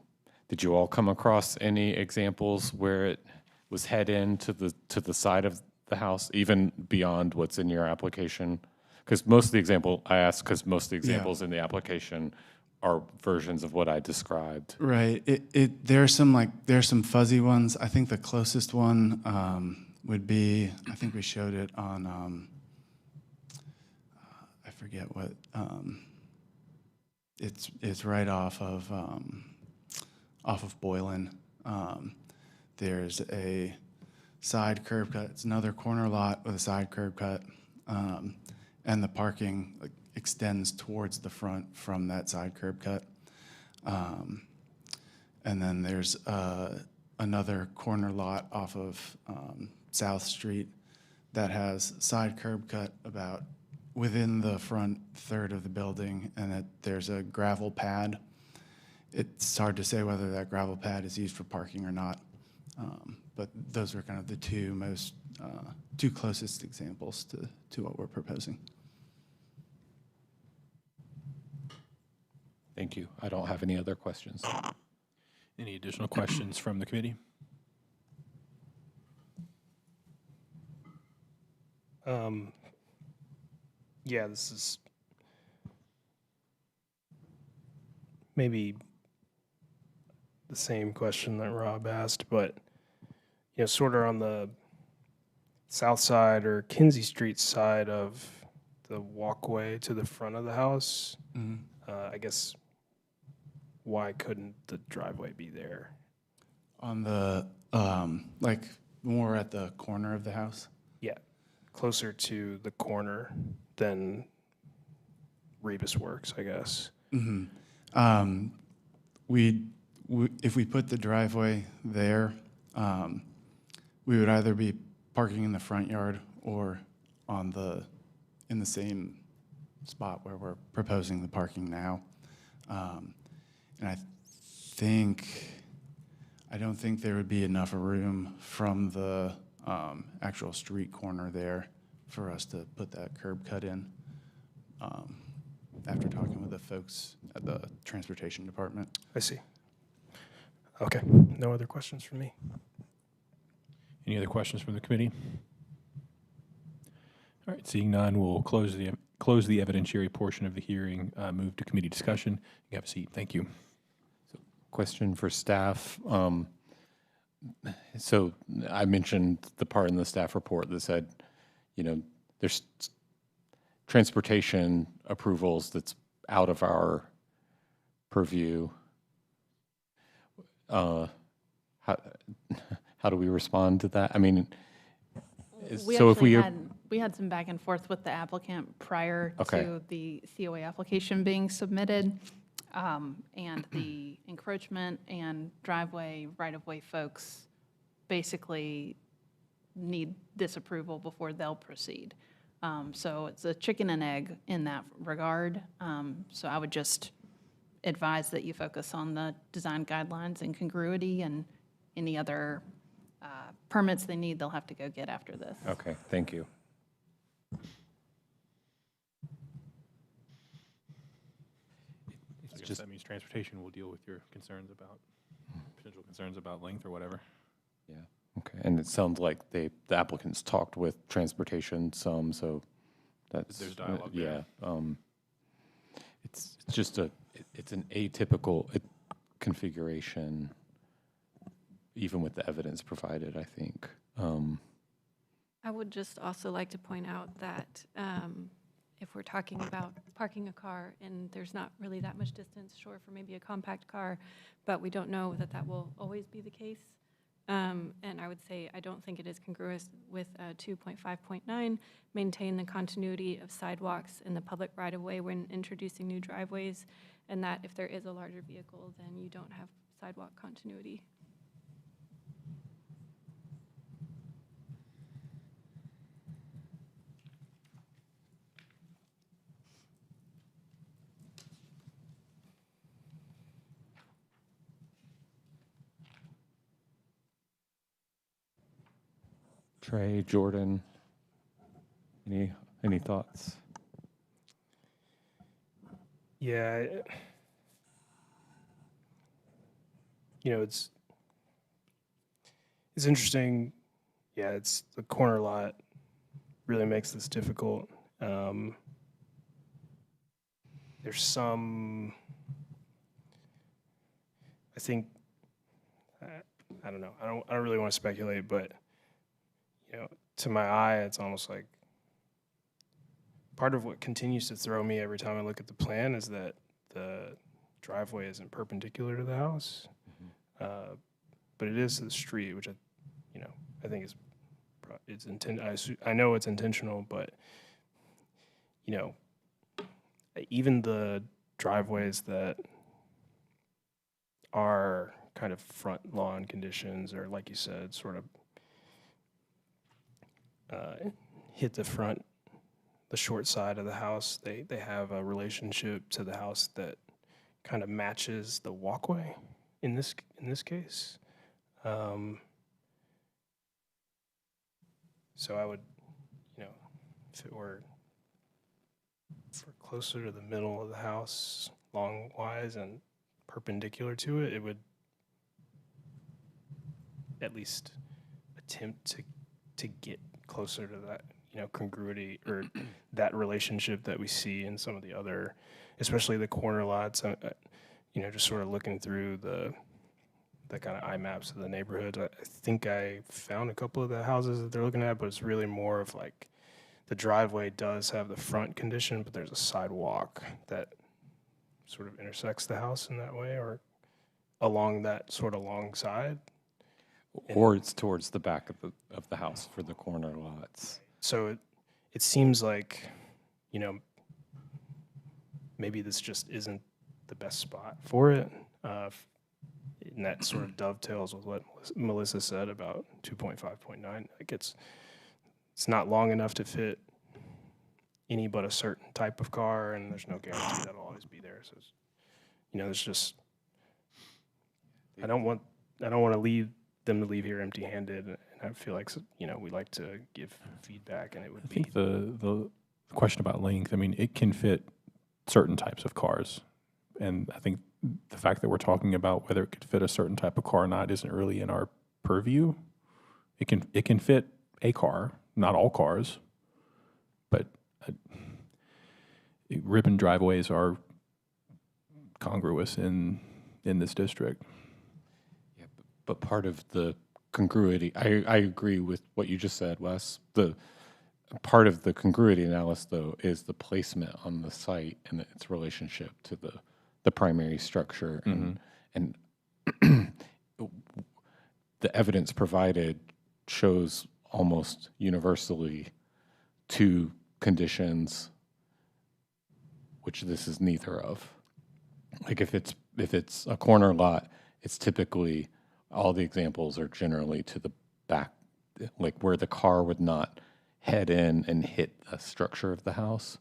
did you all come across any examples where it was head in to the side of the house, even beyond what's in your application? Because most of the examples in the application are versions of what I described. Right. There's some fuzzy ones. I think the closest one would be, I think we showed it on I forget what it's right off of Boylan. There's a side curb cut. It's another corner lot with a side curb cut, and the parking extends towards the front from that side curb cut. And then there's another corner lot off of South Street that has side curb cut about within the front third of the building, and there's a gravel pad. It's hard to say whether that gravel pad is used for parking or not, but those are kind of the two closest examples to what we're proposing. Thank you. I don't have any other questions. Any additional questions from the committee? Yeah, this is maybe the same question that Rob asked, but sort of on the south side or Kinsey Street side of the walkway to the front of the house. I guess why couldn't the driveway be there? On the more at the corner of the house? Yeah, closer to the corner than Rebus Works, I guess. Mm-hmm. If we put the driveway there, we would either be parking in the front yard or in the same spot where we're proposing the parking now. And I don't think there would be enough room from the actual street corner there for us to put that curb cut in after talking with the folks at the transportation department. I see. Okay, no other questions from me. Any other questions from the committee? All right, seeing none, we'll close the evidentiary portion of the hearing, move to committee discussion. You have a seat. Thank you. Question for staff. So I mentioned the part in the staff report that said, there's transportation approvals that's out of our purview. How do we respond to that? I mean, We had some back and forth with the applicant prior Okay. to the COA application being submitted. And the encroachment and driveway right-of-way folks basically need this approval before they'll proceed. So it's a chicken and egg in that regard. So I would just advise that you focus on the design guidelines and congruity, and any other permits they need, they'll have to go get after this. Okay, thank you. I guess that means transportation will deal with your concerns about, potential concerns about length or whatever. Yeah, okay. And it sounds like the applicants talked with transportation some, so that's. There's dialogue yeah. there. It's just it's an atypical configuration, even with the evidence provided, I think. I would just also like to point out that if we're talking about parking a car and there's not really that much distance, sure, for maybe a compact car, but we don't know that that will always be the case. And I would say I don't think it is congruous with 2.5.9, maintain the continuity of sidewalks in the public right-of-way when introducing new driveways, and that if there is a larger vehicle, then you don't have sidewalk continuity. Trey, Jordan, any thoughts? Yeah, it's interesting. Yeah, it's the corner lot really makes this difficult. There's some, I think, I don't know. I don't really want to speculate, but to my eye, it's almost like part of what continues to throw me every time I look at the plan is that the driveway isn't perpendicular to the house, but it is to the street, which I think is I know it's intentional, but even the driveways that are kind of front lawn conditions, or like you said, sort of hit the short side of the house, they have a relationship to the house that kind of matches the walkway in this case. So I would, if it were closer to the middle of the house, long-wise and perpendicular to it, it would at least attempt to get closer to that, congruity or that relationship that we see in some of the other, especially the corner lots. Just sort of looking through the kind of eye maps of the neighborhood. I think I found a couple of the houses that they're looking at, but it's really more of like the driveway does have the front condition, but there's a sidewalk that sort of intersects the house in that way, or along that sort of long side. Or it's towards the back of the house for the corner lots. So it seems like, maybe this just isn't the best spot for it. And that sort of dovetails with what Melissa said about 2.5.9. Like it's not long enough to fit any but a certain type of car, and there's no guarantee that'll always be there. So, there's just, I don't want to leave them to leave here empty-handed, and I feel like we like to give feedback, and it would I think the question about length, it can fit certain types of cars, and I think the fact that we're talking about whether it could fit a certain type of car or not isn't really in our purview. It can fit a car, not all cars, but ribbon driveways are congruous in this district. Yeah, but part of the congruity, I agree with what you just said, Wes. The part of the congruity analysis, though, is the placement on the site and its relationship to the primary structure, and the evidence provided shows almost universally two conditions, which this is neither of. Like if it's a corner lot, it's typically, all the examples are generally to the like where the car would not head in and hit the structure of the house.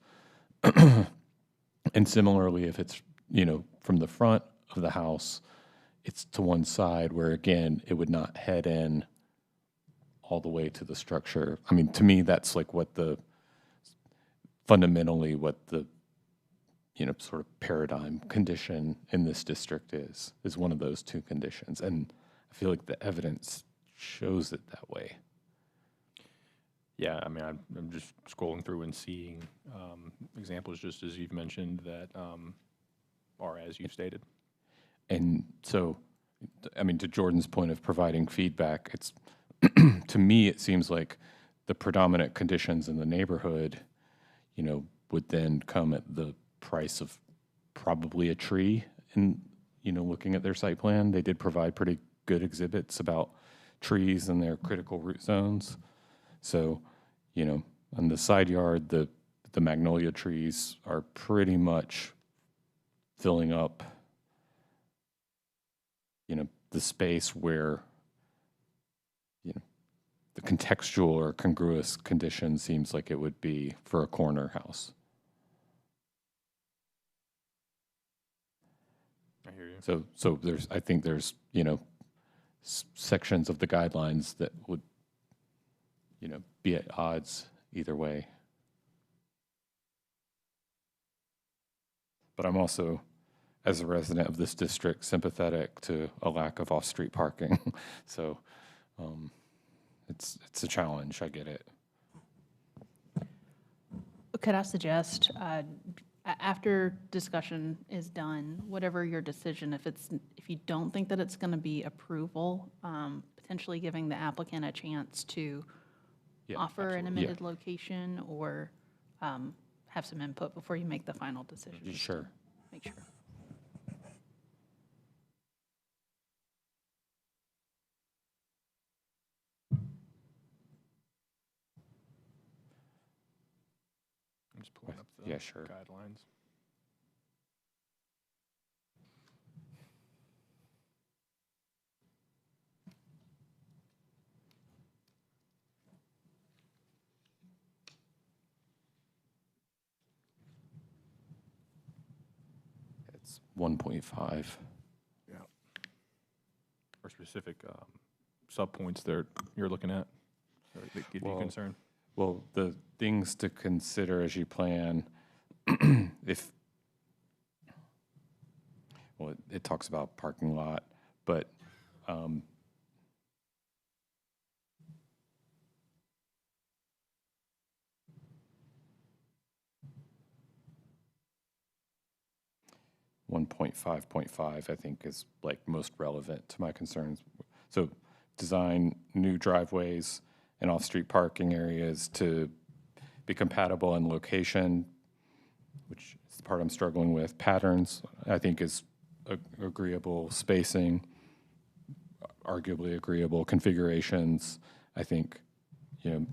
And similarly, if it's, from the front of the house, it's to one side where, again, it would not head in all the way to the structure. I mean, to me, that's like fundamentally what the, sort of paradigm condition in this district is one of those two conditions. And I feel like the evidence shows it that way. Yeah, I mean, I'm just scrolling through and seeing examples, just as you've mentioned, that are as you've stated. And so, I mean, to Jordan's point of providing feedback, it's to me, it seems like the predominant conditions in the neighborhood, would then come at the price of probably a tree. And, looking at their site plan, they did provide pretty good exhibits about trees and their critical root zones. So, on the side yard, the magnolia trees are pretty much filling up, the space where, the contextual or congruous condition seems like it would be for a corner house. I hear you. So I think there's, sections of the guidelines that would, be at odds either way. But I'm also, as a resident of this district, sympathetic to a lack of off-street parking. So it's a challenge. I get it. Could I suggest, after discussion is done, whatever your decision, if you don't think that it's going to be approval, potentially giving the applicant a chance to offer an amended location or have some input before you make the final decision. Sure. Make sure. I'm just pulling up the guidelines. It's 1.5. Yeah. Or specific subpoints that you're looking at that give you concern? Well, the things to consider as you plan, it talks about parking lot, but 1.5.5, I think, is like most relevant to my concerns. So design new driveways and off-street parking areas to be compatible in location, which is the part I'm struggling with. Patterns, I think, is agreeable. Spacing, arguably agreeable. Configurations, I think,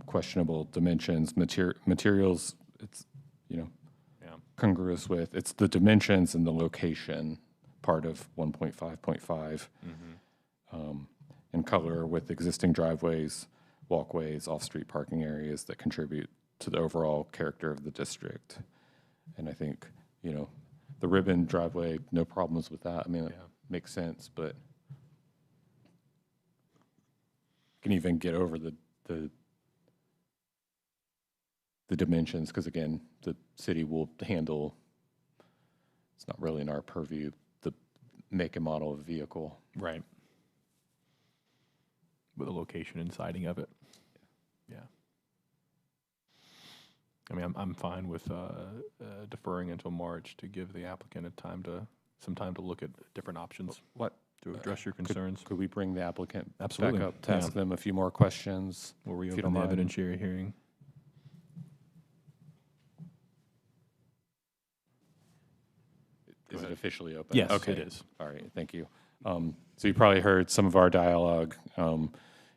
questionable. Dimensions, materials, it's, congruous with. It's the dimensions and the location part of 1.5.5. And color with existing driveways, walkways, off-street parking areas that contribute to the overall character of the district. And I think, the ribbon driveway, no problems with that. I mean, it makes sense, but can even get over the dimensions, because again, the city will handle, it's not really in our purview, the make and model of vehicle. Right. With the location and siding of it. Yeah. I mean, I'm fine with deferring until March to give the applicant some time to look at different options. To address your concerns. Could we bring the applicant Absolutely. back up to ask them a few more questions? We'll reopen the evidentiary hearing. Is it officially open? Yes, okay. it is. All right, thank you. So you probably heard some of our dialogue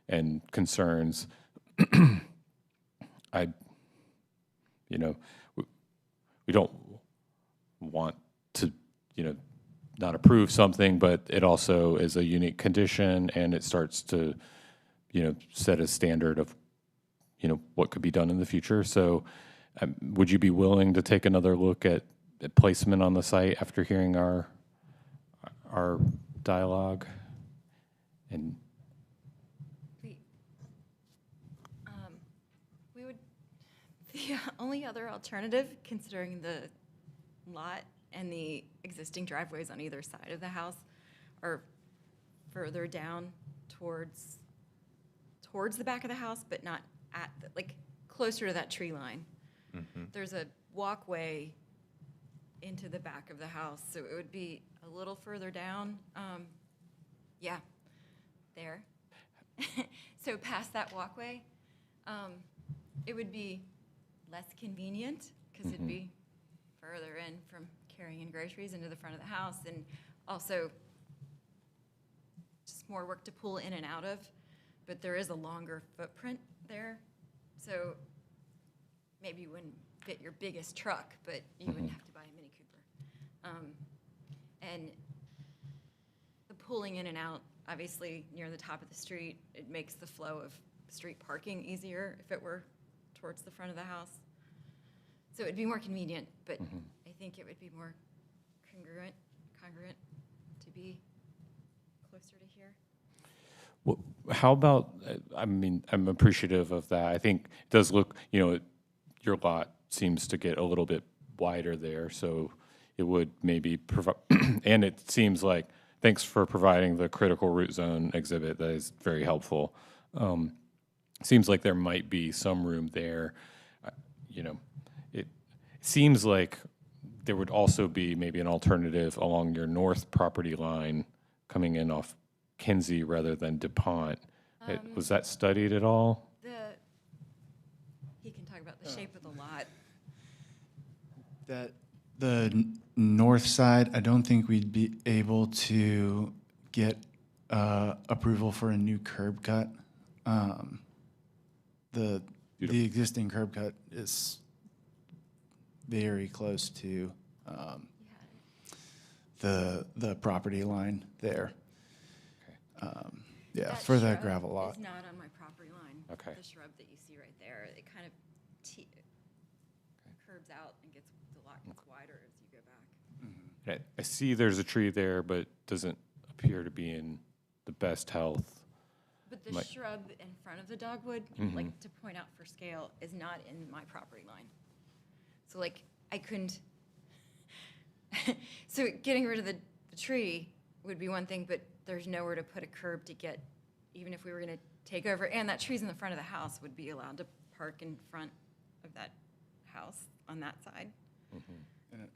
and concerns. We don't want to, not approve something, but it also is a unique condition, and it starts to set a standard of, what could be done in the future. So would you be willing to take another look at placement on the site after hearing our dialogue? And We would, the only other alternative, considering the lot and the existing driveways on either side of the house, are further down towards the back of the house, but not at, closer to that tree line. There's a walkway into the back of the house, so it would be a little further down. Yeah, there. So past that walkway, it would be less convenient because it'd be further in from carrying in groceries into the front of the house, and also just more work to pull in and out of. But there is a longer footprint there, so maybe you wouldn't fit your biggest truck, but you wouldn't have to buy a Mini Cooper. And the pulling in and out, obviously near the top of the street, it makes the flow of street parking easier if it were towards the front of the house. So it'd be more convenient, but I think it would be more congruent to be closer to here. Well, how about, I'm appreciative of that. I think it does look, your lot seems to get a little bit wider there, so it would maybe provide, and it seems like, thanks for providing the critical root zone exhibit. That is very helpful. Seems like there might be some room there. It seems like there would also be maybe an alternative along your north property line coming in off Kinsey rather than DuPont. Was that studied at all? He can talk about the shape of the lot. That the north side, I don't think we'd be able to get approval for a new curb cut. The existing curb cut is very close to the property line there. Yeah, That for that shrub gravel lot. is not on my property line. Okay. The shrub that you see right there, it kind of curves out and the lot gets wider as you go back. I see there's a tree there, but doesn't appear to be in the best health. But the shrub in front of the dogwood, to point out for scale, is not in my property line. So I couldn't, so getting rid of the tree would be one thing, but there's nowhere to put a curb to get, even if we were gonna take over, and that tree's in the front of the house, would be allowed to park in front of that house on that side.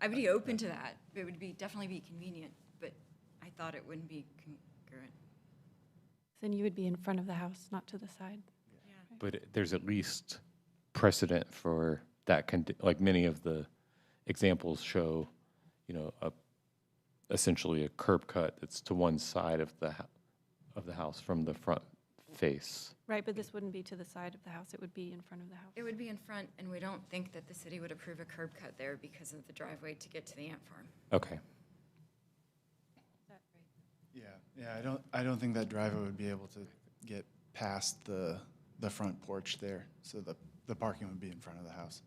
I would be open to that. It would definitely be convenient, but I thought it wouldn't be congruent. Then you would be in front of the house, not to the side. But there's at least precedent for that, like many of the examples show, essentially a curb cut that's to one side of the house from the front face. Right, but this wouldn't be to the side of the house, it would be in front of the house. It would be in front, and we don't think that the city would approve a curb cut there because of the driveway to get to the ant farm. Okay. Is that right? Yeah, I don't think that driveway would be able to get past the front porch there, so the parking would be in front of the house.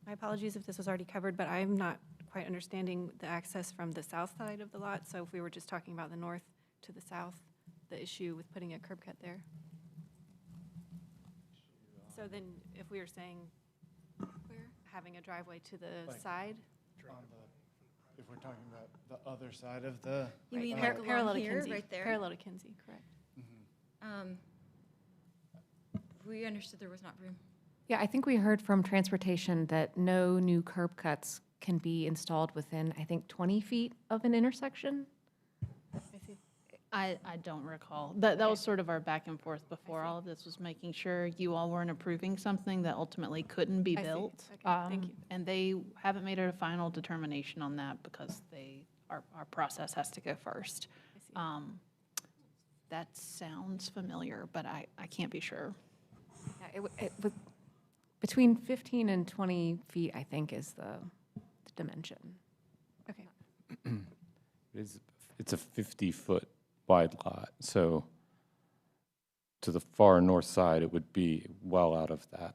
My apologies if this was already covered, but I'm not quite understanding the access from the south side of the lot. So if we were just talking about the north to the south, the issue with putting a curb cut there. So then if we were saying having a driveway to the side? If we're talking about the other side of the... You mean parallel to here, Kinsey, right there? Parallel to Kinsey, correct. We understood there was not room. Yeah, I think we heard from transportation that no new curb cuts can be installed within, I think, 20 feet of an intersection. I don't recall. That was sort of our back and forth before all of this, was making sure you all weren't approving something that ultimately couldn't be I see. built. Okay, thank you. And they haven't made a final determination on that because our process has to go first. That sounds familiar, but I can't be sure. Yeah, it was between 15 and 20 feet, I think, is the dimension. Okay. It's a 50-foot wide lot, so to the far north side, it would be well out of that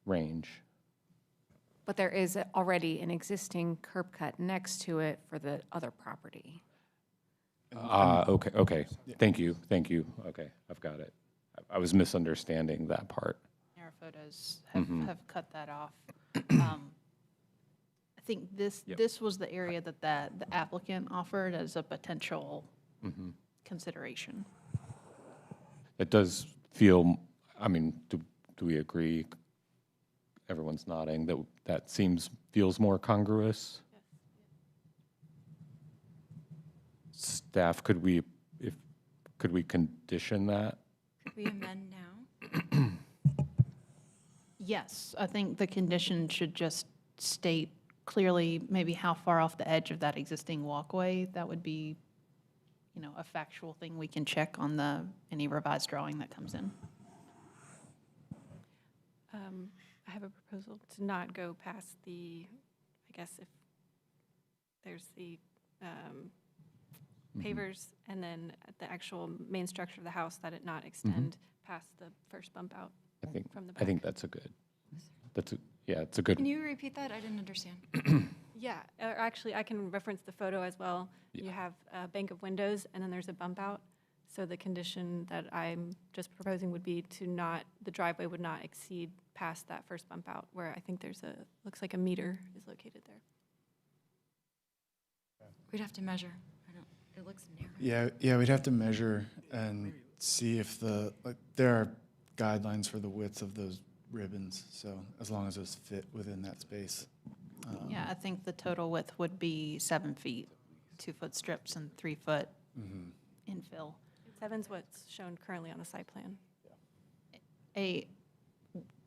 range. But there is already an existing curb cut next to it for the other property. Okay. Thank you. Okay, I've got it. I was misunderstanding that part. Our photos have cut that off. I think this was the area that the applicant offered as a potential consideration. It does feel, I mean, do we agree? Everyone's nodding, that feels more congruous. Staff, could we condition that? Could we amend now? Yes, I think the condition should just state clearly maybe how far off the edge of that existing walkway. That would be, a factual thing we can check on any revised drawing that comes in. I have a proposal to not go past I guess if there's the pavers and then the actual main structure of the house, that it not extend past the first bump out from the back. I think that's it's a good. Can you repeat that? I didn't understand. Yeah, or actually, I can reference the photo as well. Yeah. You have a bank of windows, and then there's a bump out. So the condition that I'm just proposing would be the driveway would not exceed past that first bump out, where I think looks like a meter is located there. We'd have to measure. It looks narrow. Yeah, we'd have to measure and see if there are guidelines for the width of those ribbons, so as long as those fit within that space. Yeah, I think the total width would be 7 feet, 2-foot strips and 3-foot infill. 7's what's shown currently on the site plan.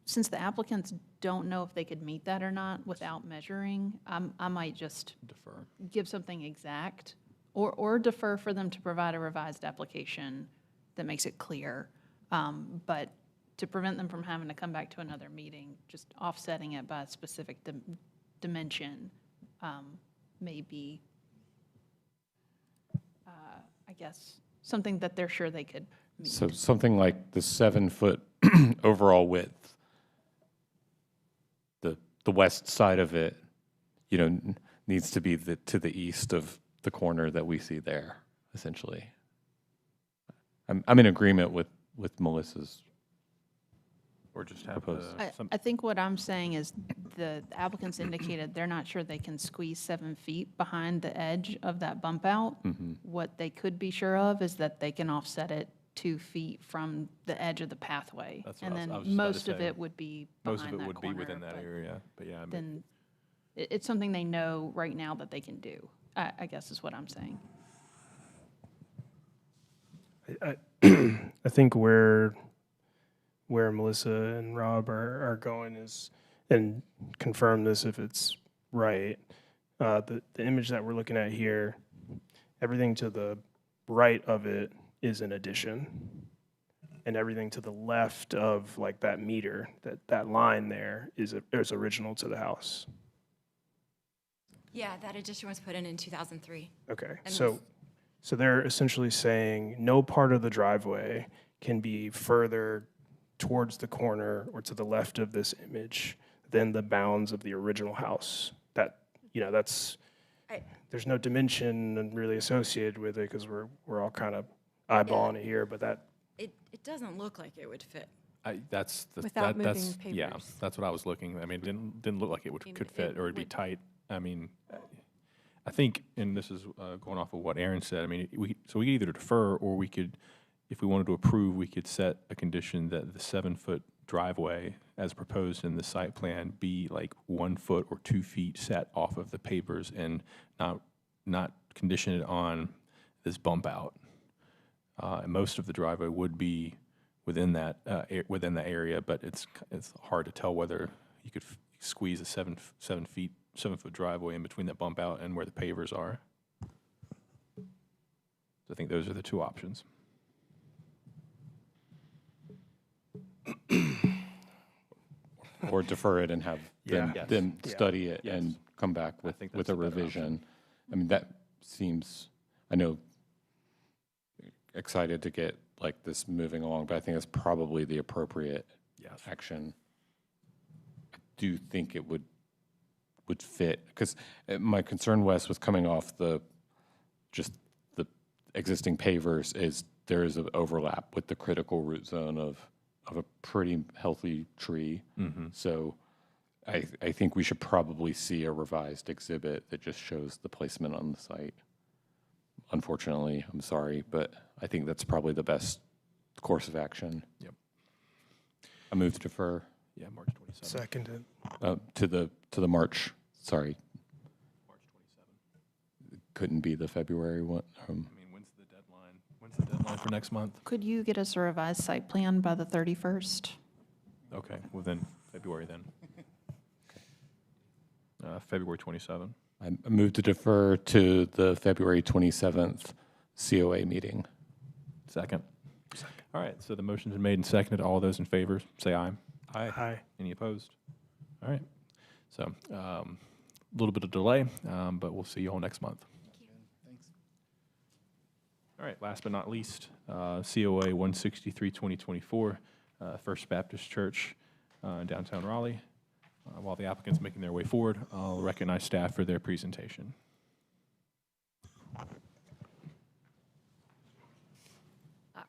Since the applicants don't know if they could meet that or not without measuring, I might just defer, give something exact, or defer for them to provide a revised application that makes it clear. But to prevent them from having to come back to another meeting, just offsetting it by a specific dimension may be, I guess, something that they're sure they could meet. So something like the 7-foot overall width, the west side of it, needs to be to the east of the corner that we see there, essentially. I'm in agreement with Melissa's. Or just have I think what I'm saying is the applicants indicated they're not sure they can squeeze 7 feet behind the edge of that bump out. What they could be sure of is that they can offset it 2 feet from the edge of the pathway. And then most of it would be behind that corner. Most of it would be within that area, but yeah. Then it's something they know right now that they can do, I guess is what I'm saying. I think where Melissa and Rob are going is, and confirm this if it's right, the image that we're looking at here, everything to the right of it is an addition, and everything to the left of like that meter, that line there is original to the house. Yeah, that addition was put in 2003. Okay, so they're essentially saying no part of the driveway can be further towards the corner or to the left of this image than the bounds of the original house. There's no dimension really associated with it because we're all kind of eyeballing it here, but it doesn't look like it would fit. That's without moving pavers. Yeah, that's what I was looking. I mean, it didn't look like it could fit or it'd be tight. I mean, I think, and this is going off of what Aaron said. I mean, we could either defer or we could, if we wanted to approve, we could set a condition that the 7-foot driveway, as proposed in the site plan, be like 1 foot or 2 feet set off of the pavers and not condition it on this bump out. And most of the driveway would be within that area, but it's hard to tell whether you could squeeze a 7-foot driveway in between that bump out and where the pavers are. So I think those are the two options. Or defer it and have them study it and come back with a revision. I mean, that seems, I know, excited to get like this moving along, but I think it's probably the appropriate action. I do think it would fit, because my concern, Wes, with coming off just the existing pavers is there is an overlap with the critical root zone of a pretty healthy tree. So I think we should probably see a revised exhibit that just shows the placement on the site. Unfortunately, I'm sorry, but I think that's probably the best course of action. Yep. I move to defer. Yeah, March 27th. Seconded. To the March, sorry. March 27th. Couldn't be the February one. I mean, when's the deadline? When's the deadline for next month? Could you get us a revised site plan by the 31st? Okay, well then, February then. February 27th. I move to defer to the February 27th COA meeting. Second. All right, so the motion's been made and seconded. All those in favor, say aye. Aye. Any opposed? All right. So a little bit of delay, but we'll see you all next month. Thanks. All right, last but not least, COA 163-2024, First Baptist Church in downtown Raleigh. While the applicant's making their way forward, I'll recognize staff for their presentation. All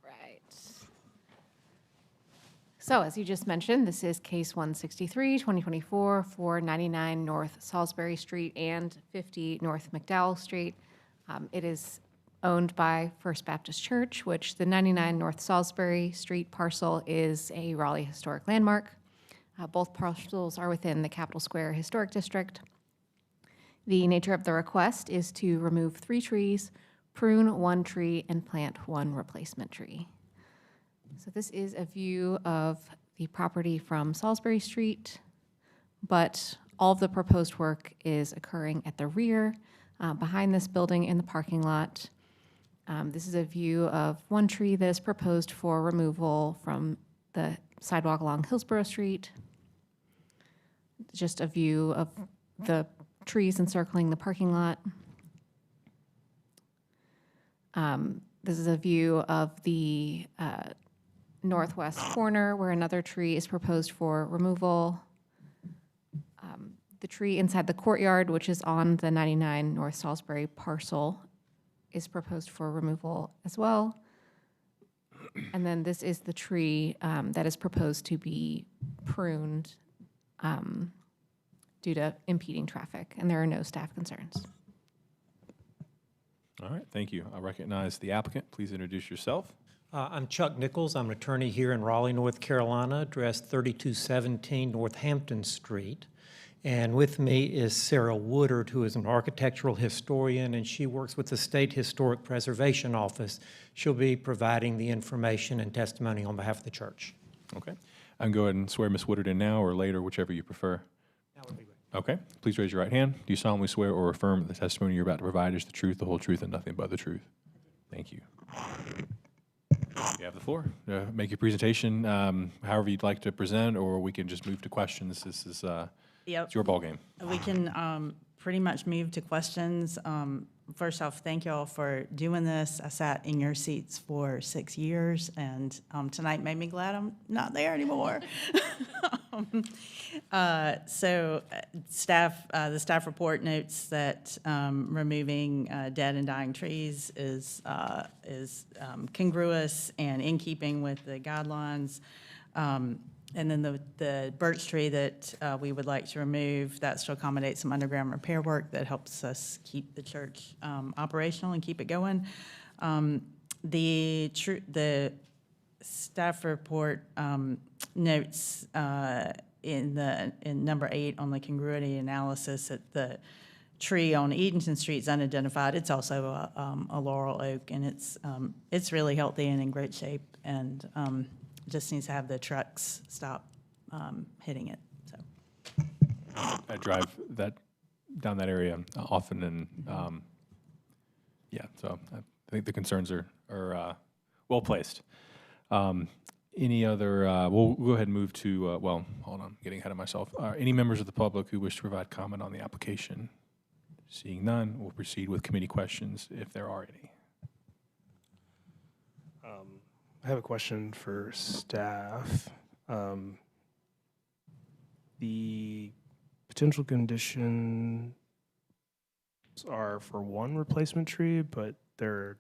right. So as you just mentioned, this is case 163-2024 for 99 North Salisbury Street and 50 North McDowell Street. It is owned by First Baptist Church, which the 99 North Salisbury Street parcel is a Raleigh historic landmark. Both parcels are within the Capitol Square Historic District. The nature of the request is to remove 3 trees, prune 1 tree, and plant 1 replacement tree. So this is a view of the property from Salisbury Street, but all of the proposed work is occurring at the rear, behind this building in the parking lot. This is a view of 1 tree that is proposed for removal from the sidewalk along Hillsborough Street. Just a view of the trees encircling the parking lot. This is a view of the northwest corner where another tree is proposed for removal. The tree inside the courtyard, which is on the 99 North Salisbury parcel, is proposed for removal as well. And then this is the tree that is proposed to be pruned due to impeding traffic, and there are no staff concerns. All right, thank you. I recognize the applicant. Please introduce yourself. I'm Chuck Nichols. I'm an attorney here in Raleigh, North Carolina, address 3217 Northampton Street. And with me is Sarah Woodard, who is an architectural historian, and she works with the State Historic Preservation Office. She'll be providing the information and testimony on behalf of the church. Okay. I can go ahead and swear Ms. Woodard in now or later, whichever you prefer. That would be great. Okay. Please raise your right hand. Do you solemnly swear or affirm that the testimony you're about to provide is the truth, the whole truth, and nothing but the truth? Thank you. You have the floor. Make your presentation however you'd like to present, or we can just move to questions. This is it's your ball game. We can pretty much move to questions. First off, thank you all for doing this. I sat in your seats for 6 years, and tonight made me glad I'm not there anymore. The staff report notes that removing dead and dying trees is congruous and in keeping with the guidelines. And then the birch tree that we would like to remove, that's to accommodate some underground repair work that helps us keep the church operational and keep it going. The staff report notes in number 8 on the congruity analysis that the tree on Edenton Street is unidentified. It's also a laurel oak, and it's really healthy and in great shape, and just needs to have the trucks stop hitting it. So I drive down that area often, and so I think the concerns are well placed. Any other? We'll go ahead and move to. Well, hold on, getting ahead of myself. Any members of the public who wish to provide comment on the application? Seeing none, we'll proceed with committee questions if there are any. I have a question for staff. The potential conditions are for one replacement tree, but there are,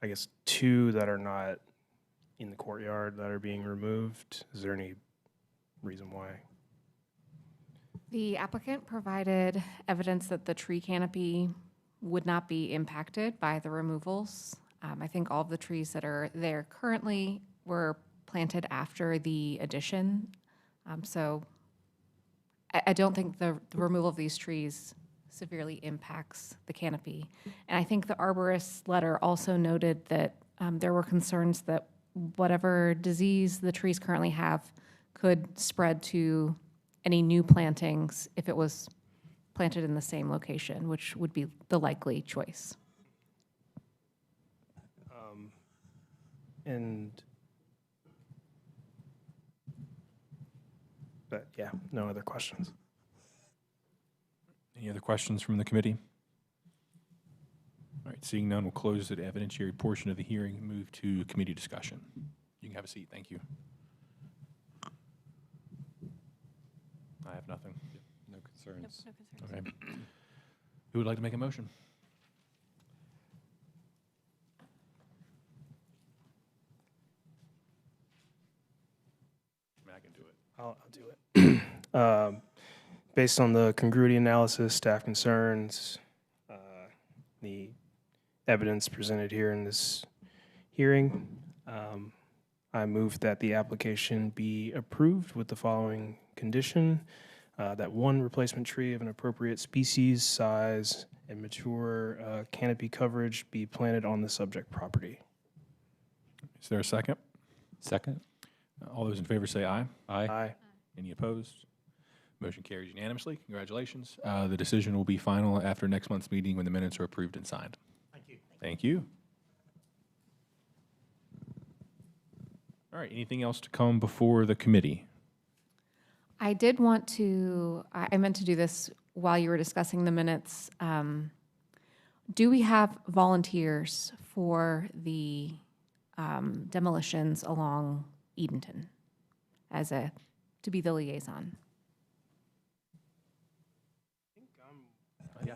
I guess, two that are not in the courtyard that are being removed. Is there any reason why? The applicant provided evidence that the tree canopy would not be impacted by the removals. I think all of the trees that are there currently were planted after the addition. So I don't think the removal of these trees severely impacts the canopy. And I think the arborist's letter also noted that there were concerns that whatever disease the trees currently have could spread to any new plantings if it was planted in the same location, which would be the likely choice. But yeah, no other questions. Any other questions from the committee? All right, seeing none, we'll close the evidentiary portion of the hearing and move to committee discussion. You can have a seat. Thank you. I have nothing. No concerns. Nope, no concerns. Okay. Who would like to make a motion? I can do it. I'll do it. Based on the congruity analysis, staff concerns, the evidence presented here in this hearing, I move that the application be approved with the following condition, that one replacement tree of an appropriate species, size, and mature canopy coverage be planted on the subject property. Is there a second? Second. All those in favor say aye. Aye. Aye. Any opposed? Motion carries unanimously. Congratulations. The decision will be final after next month's meeting when the minutes are approved and signed. Thank you. Thank you. All right, anything else to come before the committee? I did want to, I meant to do this while you were discussing the minutes. Do we have volunteers for the demolitions along Edenton to be the liaison?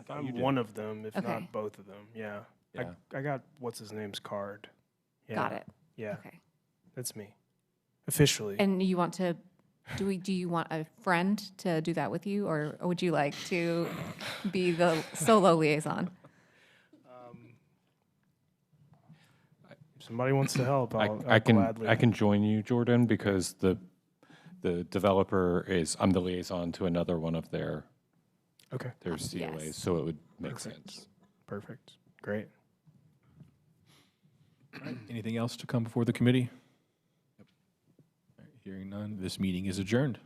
I'm one of them, if Okay. not both of them. Yeah. Yeah. I got what's his name's card. Yeah. Got it. Yeah. Okay. That's me. Officially. And you want to, do you want a friend to do that with you, or would you like to be the solo liaison? If somebody wants to help, I'll I gladly. can join you, Jordan, because the developer I'm the liaison to another one of their Okay. COAs, Yes. so it would make Perfect. sense. Perfect. Great. All right, anything else to come before the committee? All right, hearing none, this meeting is adjourned.